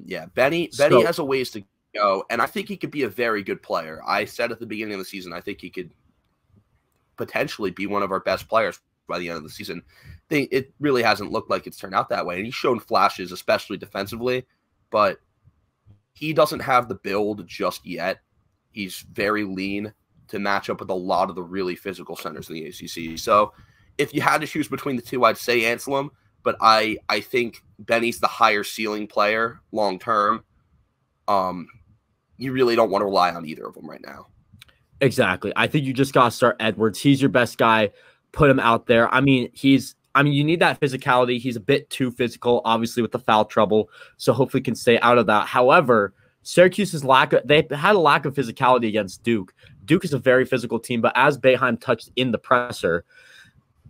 Yeah, Benny has a ways to go, and I think he could be a very good player. I said at the beginning of the season, I think he could potentially be one of our best players by the end of the season. It really hasn't looked like it's turned out that way, and he's shown flashes, especially defensively, but he doesn't have the build just yet. He's very lean to match up with a lot of the really physical centers in the ACC. So if you had to choose between the two, I'd say Anselm, but I think Benny's the higher ceiling player long term. You really don't want to rely on either of them right now. Exactly. I think you just got to start Edwards. He's your best guy. Put him out there. I mean, you need that physicality. He's a bit too physical, obviously, with the foul trouble. So hopefully can stay out of that. However, Syracuse's they had a lack of physicality against Duke. Duke is a very physical team, but as Boeheim touched in the presser,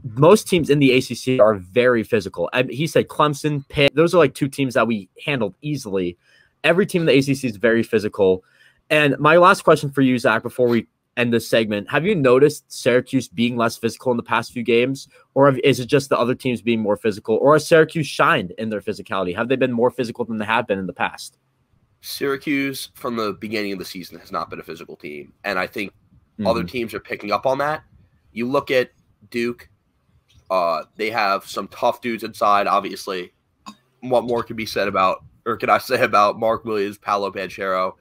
most teams in the ACC are very physical. He said Clemson, Pitt, those are like two teams that we handled easily. Every team in the ACC is very physical. And my last question for you, Zach, before we end this segment, have you noticed Syracuse being less physical in the past few games, or is it just the other teams being more physical, or has Syracuse shined in their physicality? Have they been more physical than they have been in the past? Syracuse, from the beginning of the season, has not been a physical team, and I think other teams are picking up on that. You look at Duke, they have some tough dudes inside, obviously. What more could be said about, or could I say about Mark Williams, Paolo Banchero,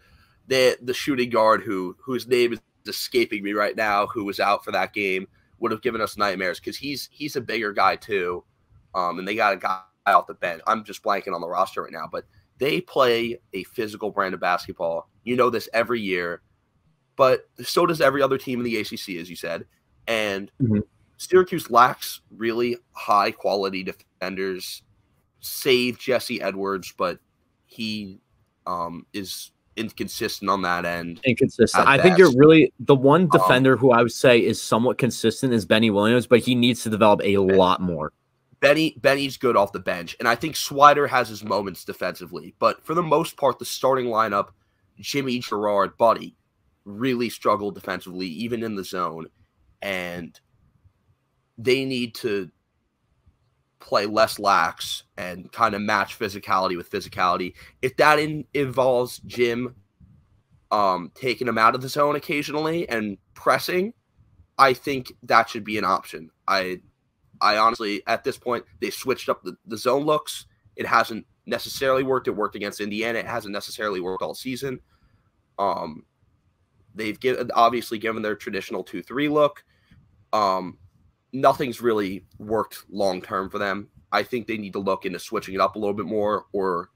the shooting guard whose name is escaping me right now, who was out for that game, would have given us nightmares, because he's a bigger guy too, and they got a guy off the bench. I'm just blanking on the roster right now, but they play a physical brand of basketball. You know this every year, but so does every other team in the ACC, as you said. And Syracuse lacks really high quality defenders, save Jesse Edwards, but he is inconsistent on that end. Inconsistent. I think you're really the one defender who I would say is somewhat consistent is Benny Williams, but he needs to develop a lot more. Benny's good off the bench, and I think Swider has his moments defensively, but for the most part, the starting lineup, Jimmy, Gerard, Buddy, really struggled defensively, even in the zone, and they need to play less lax and kind of match physicality with physicality. If that involves Jim taking him out of the zone occasionally and pressing, I think that should be an option. I honestly, at this point, they switched up the zone looks. It hasn't necessarily worked. It worked against Indiana. It hasn't necessarily worked all season. They've obviously given their traditional 2-3 look. Nothing's really worked long term for them. I think they need to look into switching it up a little bit more, or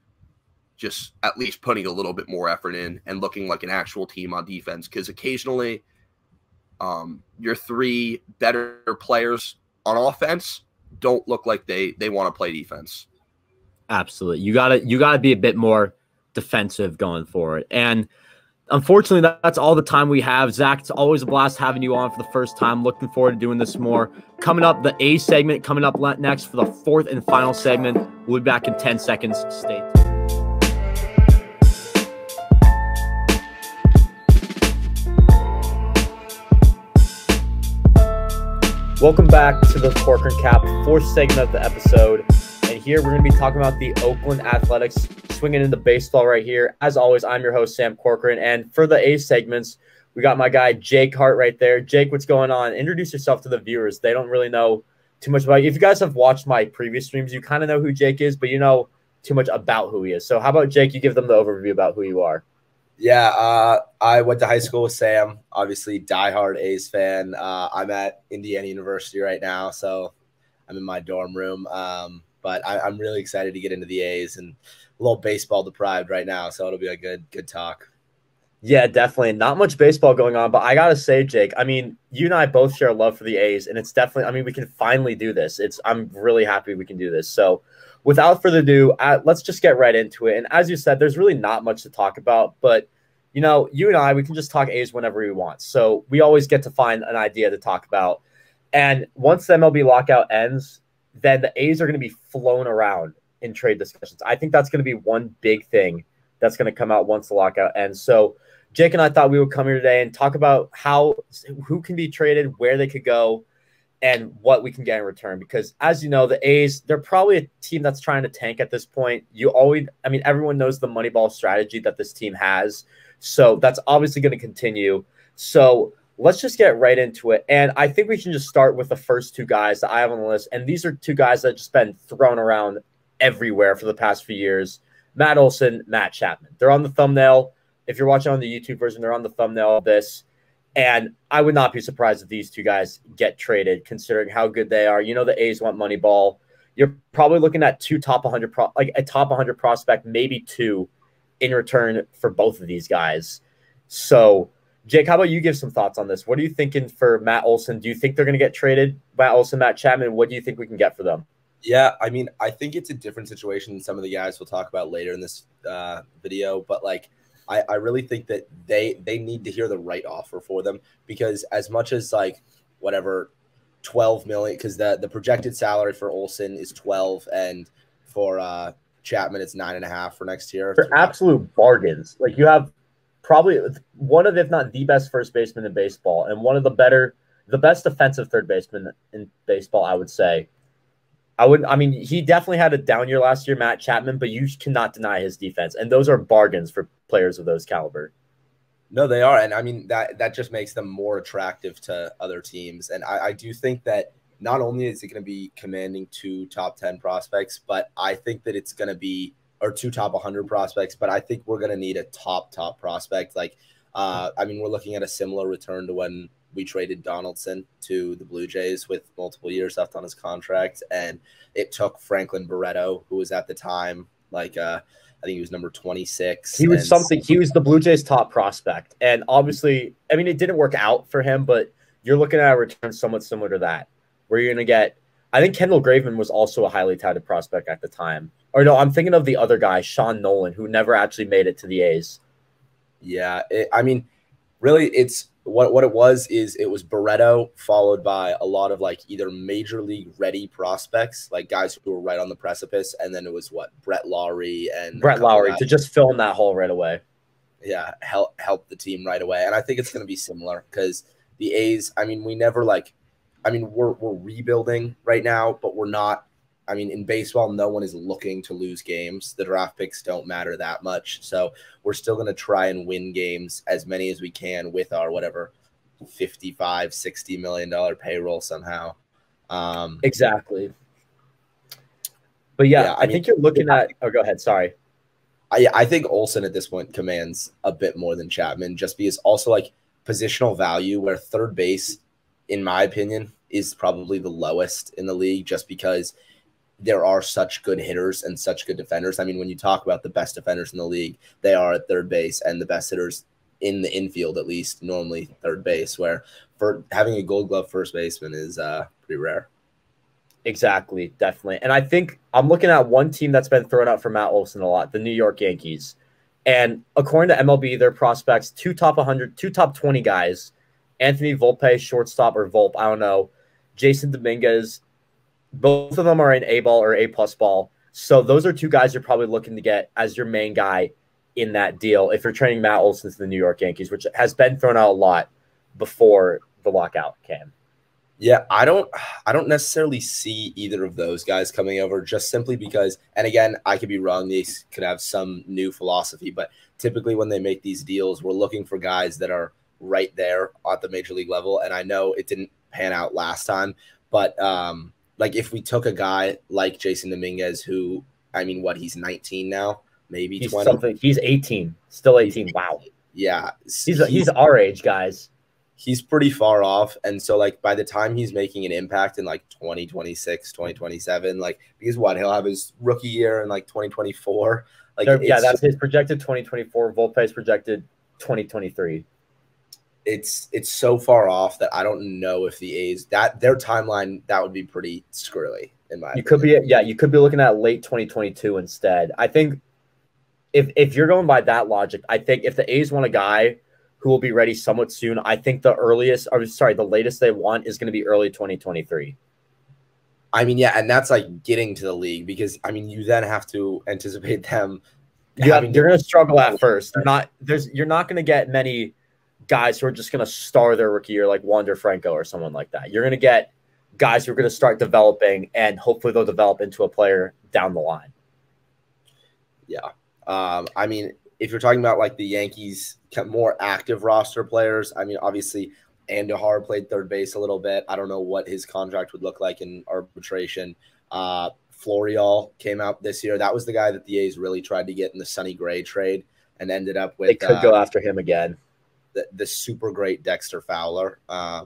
just at least putting a little bit more effort in and looking like an actual team on defense. Because occasionally, your three better players on offense don't look like they want to play defense. Absolutely. You gotta be a bit more defensive going forward. And unfortunately, that's all the time we have. Zach, it's always a blast having you on for the first time. Looking forward to doing this more. Coming up, the A segment coming up next for the fourth and final segment. We'll be back in 10 seconds. Stay tuned. Welcome back to the Corcoran Cap, fourth segment of the episode. And here we're going to be talking about the Oakland Athletics, swinging into baseball right here. As always, I'm your host, Sam Corcoran. And for the A segments, we got my guy, Jake Hart, right there. Jake, what's going on? Introduce yourself to the viewers. They don't really know too much about you. If you guys have watched my previous streams, you kind of know who Jake is, but you know too much about who he is. So how about, Jake, you give them the overview about who you are? Yeah, I went to high school with Sam, obviously diehard A's fan. I'm at Indiana University right now, so I'm in my dorm room. But I'm really excited to get into the A's and a little baseball deprived right now, so it'll be a good talk. Yeah, definitely. Not much baseball going on, but I got to say, Jake, I mean, you and I both share love for the A's, and it's definitely, I mean, we can finally do this. I'm really happy we can do this. So without further ado, let's just get right into it. And as you said, there's really not much to talk about, but you know, you and I, we can just talk A's whenever we want. So we always get to find an idea to talk about. And once the MLB lockout ends, then the A's are going to be flown around in trade discussions. I think that's going to be one big thing that's going to come out once the lockout ends. So Jake and I thought we would come here today and talk about who can be traded, where they could go, and what we can get in return. Because as you know, the A's, they're probably a team that's trying to tank at this point. Everyone knows the Moneyball strategy that this team has. So that's obviously going to continue. So let's just get right into it. And I think we can just start with the first two guys that I have on the list. And these are two guys that have just been thrown around everywhere for the past few years. Matt Olson, Matt Chapman. They're on the thumbnail. If you're watching on the YouTube version, they're on the thumbnail of this. And I would not be surprised if these two guys get traded, considering how good they are. You know, the A's want Moneyball. You're probably looking at a top 100 prospect, maybe two, in return for both of these guys. So, Jake, how about you give some thoughts on this? What are you thinking for Matt Olson? Do you think they're going to get traded? Matt Olson, Matt Chapman, what do you think we can get for them? Yeah, I mean, I think it's a different situation than some of the guys we'll talk about later in this video. But, like, I really think that they need to hear the right offer for them, because as much as, like, whatever, 12 million, because the projected salary for Olson is 12, and for Chapman, it's 9.5 for next year. They're absolute bargains. Like, you have probably one of, if not the best first baseman in baseball, and one of the best defensive third baseman in baseball, I would say. He definitely had a down year last year, Matt Chapman, but you cannot deny his defense. And those are bargains for players of those caliber. No, they are. And I mean, that just makes them more attractive to other teams. And I do think that not only is it going to be commanding two top 10 prospects, but I think that it's going to be, or two top 100 prospects, but I think we're going to need a top prospect. Like, we're looking at a similar return to when we traded Donaldson to the Blue Jays with multiple years left on his contract. And it took Franklin Barreto, who was at the time, like, I think he was number 26. He was the Blue Jays' top prospect. And obviously, I mean, it didn't work out for him, but you're looking at a return somewhat similar to that, where you're going to get, I think Kendall Graveman was also a highly touted prospect at the time. Or no, I'm thinking of the other guy, Sean Nolan, who never actually made it to the A's. Yeah, really, it's what it was Barreto followed by a lot of, like, either major league ready prospects, like guys who were right on the precipice, and then it was Brett Lowry to just fill in that hole right away. Yeah, help the team right away. And I think it's going to be similar, because the A's, we're rebuilding right now, but we're not. I mean, in baseball, no one is looking to lose games. The draft picks don't matter that much. So we're still going to try and win games, as many as we can, with our whatever $55, $60 million payroll somehow. Exactly. But yeah, I think you're looking at – oh, go ahead. Sorry. I think Olson at this point commands a bit more than Chapman, just because also, like, positional value where third base, in my opinion, is probably the lowest in the league just because there are such good hitters and such good defenders. I mean, when you talk about the best defenders in the league, they are at third base, and the best hitters in the infield, at least, normally third base, where for having a Gold Glove first baseman is pretty rare. Exactly, definitely. And I think I'm looking at one team that's been thrown out for Matt Olson a lot, the New York Yankees. And according to MLB, their prospects, 2 top 100, 2 top 20 guys, Anthony Volpe, shortstop, or Volpe, I don't know, Jason Dominguez, both of them are in A ball or A plus ball. So those are 2 guys you're probably looking to get as your main guy in that deal if you're trading Matt Olson to the New York Yankees, which has been thrown out a lot before the lockout came. Yeah, I don't necessarily see either of those guys coming over just simply because, and again, I could be wrong. They could have some new philosophy, but typically when they make these deals, we're looking for guys that are right there at the major league level. And I know it didn't pan out last time, but like if we took a guy like Jason Dominguez, who, I mean, what, he's 19 now, maybe 20. He's 18, still 18. Wow. Yeah. He's our age, guys. He's pretty far off. And so, like, by the time he's making an impact in, like, 2026, 2027, like, because what, he'll have his rookie year in, like, 2024. Like, yeah, that's his projected 2024. Volpe's projected 2023. It's so far off that I don't know if the A's, that their timeline, that would be pretty squirrely in my opinion. You could be looking at late 2022 instead. I think if you're going by that logic, I think if the A's want a guy who will be ready somewhat soon, I think the latest they want is going to be early 2023. I mean, yeah, and that's like getting to the league because, I mean, you then have to anticipate them. You're going to struggle at first. You're not going to get many guys who are just going to star their rookie year like Wander Franco or someone like that. You're going to get guys who are going to start developing, and hopefully they'll develop into a player down the line. Yeah. I mean, if you're talking about like the Yankees more active roster players, I mean, obviously Andujar played third base a little bit. I don't know what his contract would look like in arbitration. Florial came out this year. That was the guy that the A's really tried to get in the Sonny Gray trade and ended up with. They could go after him again. The super great Dexter Fowler. I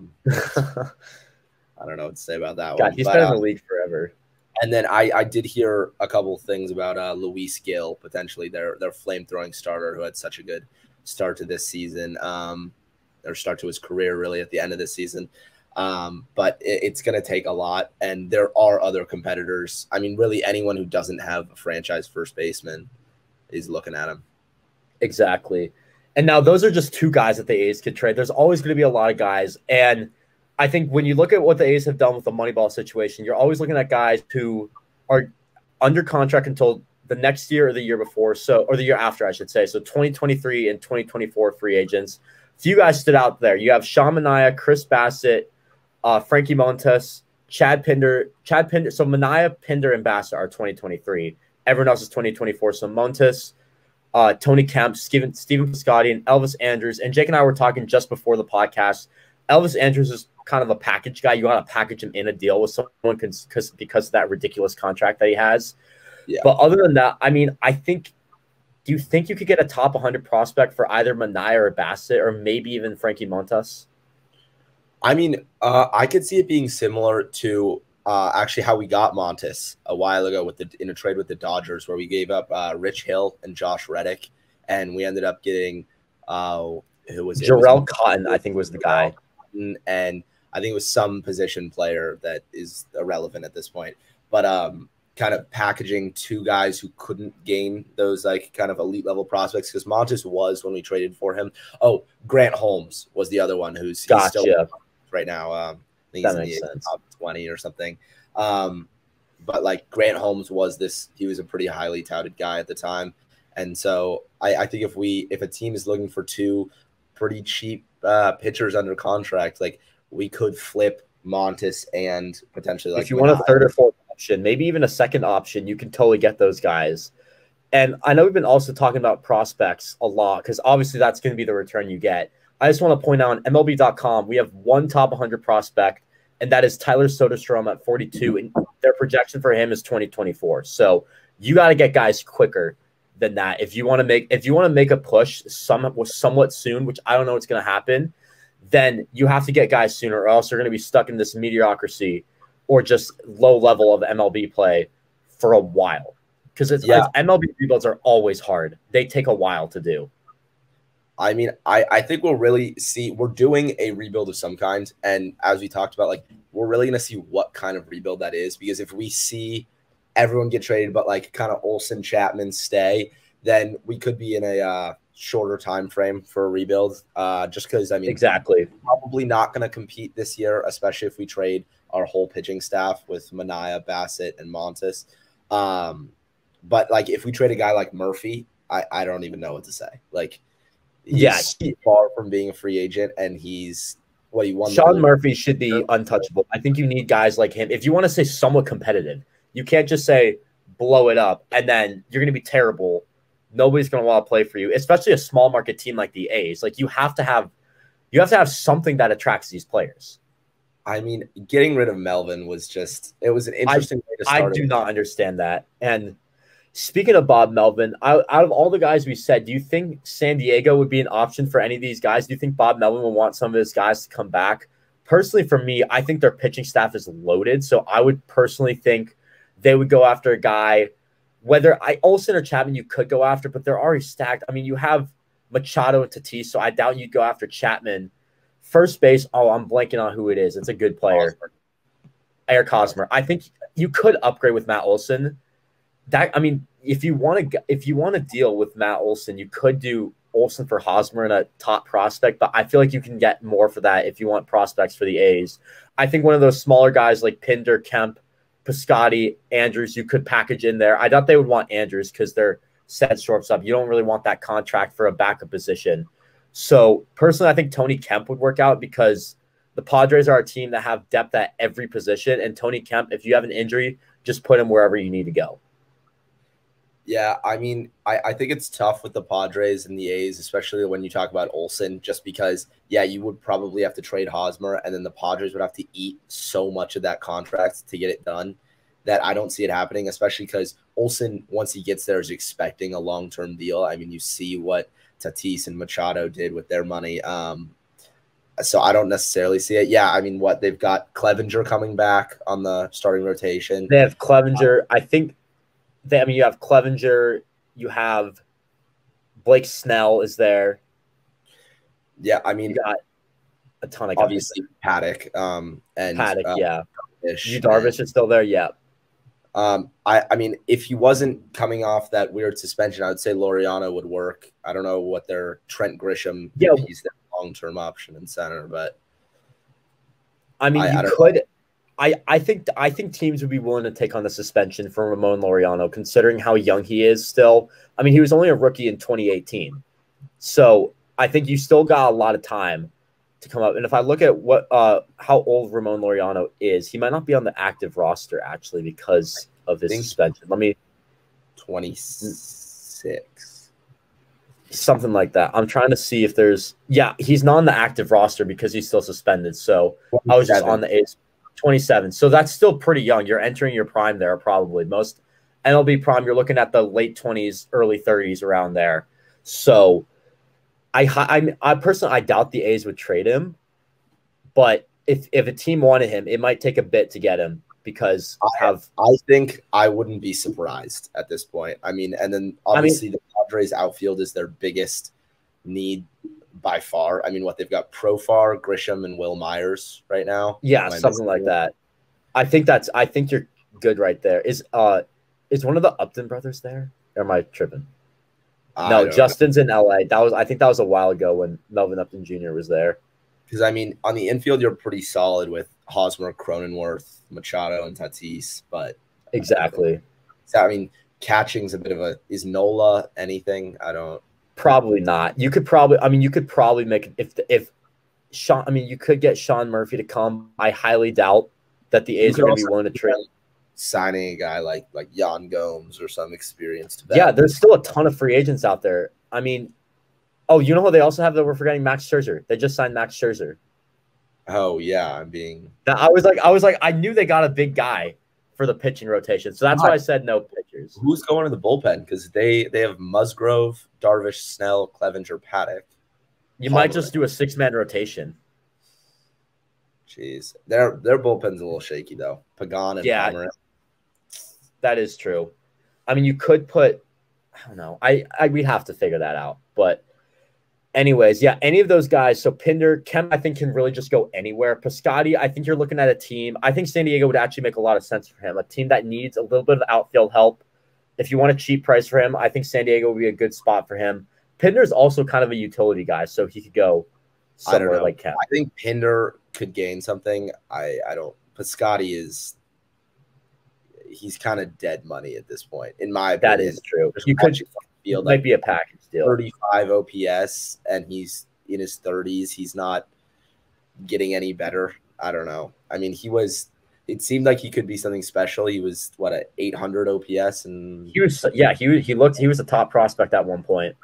don't know what to say about that God, one. He's been in the league forever. And then I did hear a couple things about Luis Gil, potentially their flame-throwing starter who had such a good start to this season, or start to his career really at the end of this season. But it's going to take a lot, and there are other competitors. I mean, really anyone who doesn't have a franchise first baseman is looking at him. Exactly. And now those are just 2 guys that the A's could trade. There's always going to be a lot of guys, and I think when you look at what the A's have done with the Moneyball situation, you're always looking at guys who are under contract until the next year or the year before, or the year after, I should say. So 2023 and 2024 free agents. Few guys stood out there. You have Sean Manaea, Chris Bassett, Frankie Montas, Chad Pinder. So Manaea, Pinder, and Bassett are 2023. Everyone else is 2024. So Montas, Tony Kemp, Steven Piscotty, and Elvis Andrews. And Jake and I were talking just before the podcast. Elvis Andrews is kind of a package guy. You want to package him in a deal with someone because of that ridiculous contract that he has. Yeah. But other than that, I mean, do you think you could get a top 100 prospect for either Manaea or Bassett or maybe even Frankie Montas? I mean, I could see it being similar to actually how we got Montas a while ago in a trade with the Dodgers where we gave up Rich Hill and Josh Reddick, and we ended up getting who was it? Jarrell Cotton, I think was the guy. And I think it was some position player that is irrelevant at this point. But kind of packaging 2 guys who couldn't gain those like kind of elite level prospects because Montas was when we traded for him. Oh, Grant Holmes was the other one he's still right now. I think he's in the top 20 or something. But like Grant Holmes he was a pretty highly touted guy at the time. And so I think if a team is looking for 2 pretty cheap pitchers under contract, like we could flip Montas and potentially like if you want a 3rd or 4th option, maybe even a 2nd option, you can totally get those guys. And I know we've been also talking about prospects a lot because obviously that's going to be the return you get. I just want to point out on MLB.com, we have 1 top 100 prospect, and that is Tyler Soderstrom at 42, and their projection for him is 2024. So you got to get guys quicker than that if you want to make a push somewhat soon, which I don't know what's going to happen. then you have to get guys sooner, or else you're going to be stuck in this mediocrity or just low level of MLB play for a while. Because MLB rebuilds are always hard. They take a while to do. I mean, I think we'll really see. We're doing a rebuild of some kind, and as we talked about, like, we're really going to see what kind of rebuild that is. Because if we see everyone get traded, but like kind of Olsen, Chapman stay, then we could be in a shorter time frame for a rebuild. Just because, I mean, exactly, probably not going to compete this year, especially if we trade our whole pitching staff with Mania, Bassett, and Montes. But like, if we trade a guy like Murphy, I don't even know what to say. Like, he's far from being a free agent, and he's what he won. Sean Murphy should be untouchable. I think you need guys like him if you want to say somewhat competitive. You can't just say blow it up and then you're going to be terrible. Nobody's going to want to play for you, especially a small market team like the A's. Like, you have to have something that attracts these players. I mean, getting rid of Melvin was it was an interesting way to start. I do not understand that. And speaking of Bob Melvin, out of all the guys we said, do you think San Diego would be an option for any of these guys? Do you think Bob Melvin will want some of his guys to come back? Personally, for me, I think their pitching staff is loaded. So I would personally think they would go after a guy, whether Olsen or Chapman you could go after, but they're already stacked. I mean, you have Machado and Tatis, so I doubt you'd go after Chapman. First base, I'm blanking on who it is. It's a good player. Eric Hosmer. I think you could upgrade with Matt Olson. If you want to deal with Matt Olson, you could do Olson for Hosmer and a top prospect, but I feel like you can get more for that if you want prospects for the A's. I think one of those smaller guys like Pinder, Kemp, Piscotty, Andrews, you could package in there. I thought they would want Andrews because they're set shortstop. You don't really want that contract for a backup position. So personally, I think Tony Kemp would work out because the Padres are a team that have depth at every position. And Tony Kemp, if you have an injury, just put him wherever you need to go. Yeah, I mean, I think it's tough with the Padres and the A's, especially when you talk about Olsen, just because, you would probably have to trade Hosmer, and then the Padres would have to eat so much of that contract to get it done that I don't see it happening, especially because Olsen, once he gets there, is expecting a long-term deal. I mean, you see what Tatis and Machado did with their money. So I don't necessarily see it. Yeah, I mean, they've got Clevenger coming back on the starting rotation. They have Clevenger. I think you have Clevenger, you have Blake Snell is there. Yeah, I mean, you got a ton of guys. Obviously Paddock. And Paddock, Darvish. Darvish is still there, yeah. I mean, if he wasn't coming off that weird suspension, I would say Laureano would work. I don't know what their Trent Grisham, if he's their long-term option in center, but I mean, you could. I think teams would be willing to take on the suspension for Ramon Laureano, considering how young he is still. I mean, he was only a rookie in 2018. So I think you still got a lot of time to come up. And if I look at how old Ramon Laureano is, he might not be on the active roster, actually, because of his suspension. 26. Something like that. I'm trying to see if there's – he's not on the active roster because he's still suspended. So I was just on the A's. 27. So that's still pretty young. You're entering your prime there, probably. Most MLB prime, you're looking at the late 20s, early 30s around there. So I personally, I doubt the A's would trade him. But if a team wanted him, it might take a bit to get him because I think I wouldn't be surprised at this point. I mean, and then obviously the Padres outfield is their biggest need by far. I mean, they've got Profar, Grisham, and Will Myers right now. Yeah, something like that. I think you're good right there. Is one of the Upton brothers there? Or am I tripping? No, Justin's in LA. I think that was a while ago when Melvin Upton Jr. was there. Because I mean, on the infield, you're pretty solid with Hosmer, Cronenworth, Machado, and Tatis. But exactly. I mean, catching's a bit of is Nola anything? I don't. Probably not. You could probably make if Sean. I mean, you could get Sean Murphy to come. I highly doubt that the A's are going to be willing to trade. Signing a guy like Jan Gomes or some experienced vet. Yeah, there's still a ton of free agents out there. I mean, you know who they also have that we're forgetting? Max Scherzer. They just signed Max Scherzer. Oh yeah, I was like, I knew they got a big guy for the pitching rotation, so that's why I said no pitchers. Who's going to the bullpen? Because they have Musgrove, Darvish, Snell, Clevenger, Paddock. You might just do a 6-man rotation. Jeez, their bullpen's a little shaky though. Pagan and Palmer. That is true. I mean, you could put, I don't know. We have to figure that out. But anyways, yeah, any of those guys. So Pinder, Kemp, I think can really just go anywhere. Piscotty, I think you're looking at a team. I think San Diego would actually make a lot of sense for him. A team that needs a little bit of outfield help. If you want a cheap price for him, I think San Diego would be a good spot for him. Pinder's also kind of a utility guy, so he could go somewhere like Kemp. I think Pinder could gain something. I don't. Piscotty he's kind of dead money at this point, in my opinion. That is true. You could field might be a package deal. 35 OPS, and he's in his 30s. He's not getting any better. I don't know. I mean, it seemed like he could be something special. He was at 800 OPS, and he was a top prospect at one point.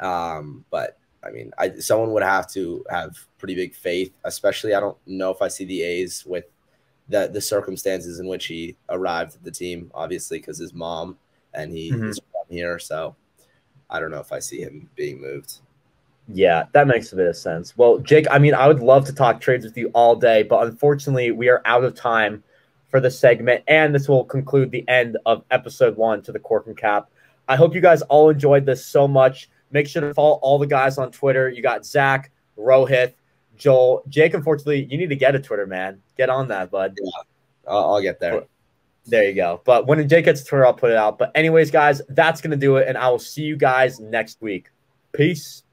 But I mean, someone would have to have pretty big faith, especially I don't know if I see the A's with the circumstances in which he arrived at the team, obviously because his mom and he is from here. So I don't know if I see him being moved. Yeah, that makes a bit of sense. Well, Jake, I mean, I would love to talk trades with you all day, but unfortunately we are out of time for the segment, and this will conclude the end of episode 1 to the Corcoran Cap. I hope you guys all enjoyed this so much. Make sure to follow all the guys on Twitter. You got Zach, Rohit, Joel. Jake, unfortunately, you need to get a Twitter, man. Get on that, bud. Yeah, I'll get there. There you go. But when Jake gets Twitter, I'll put it out. But anyways, guys, that's going to do it, and I will see you guys next week. Peace.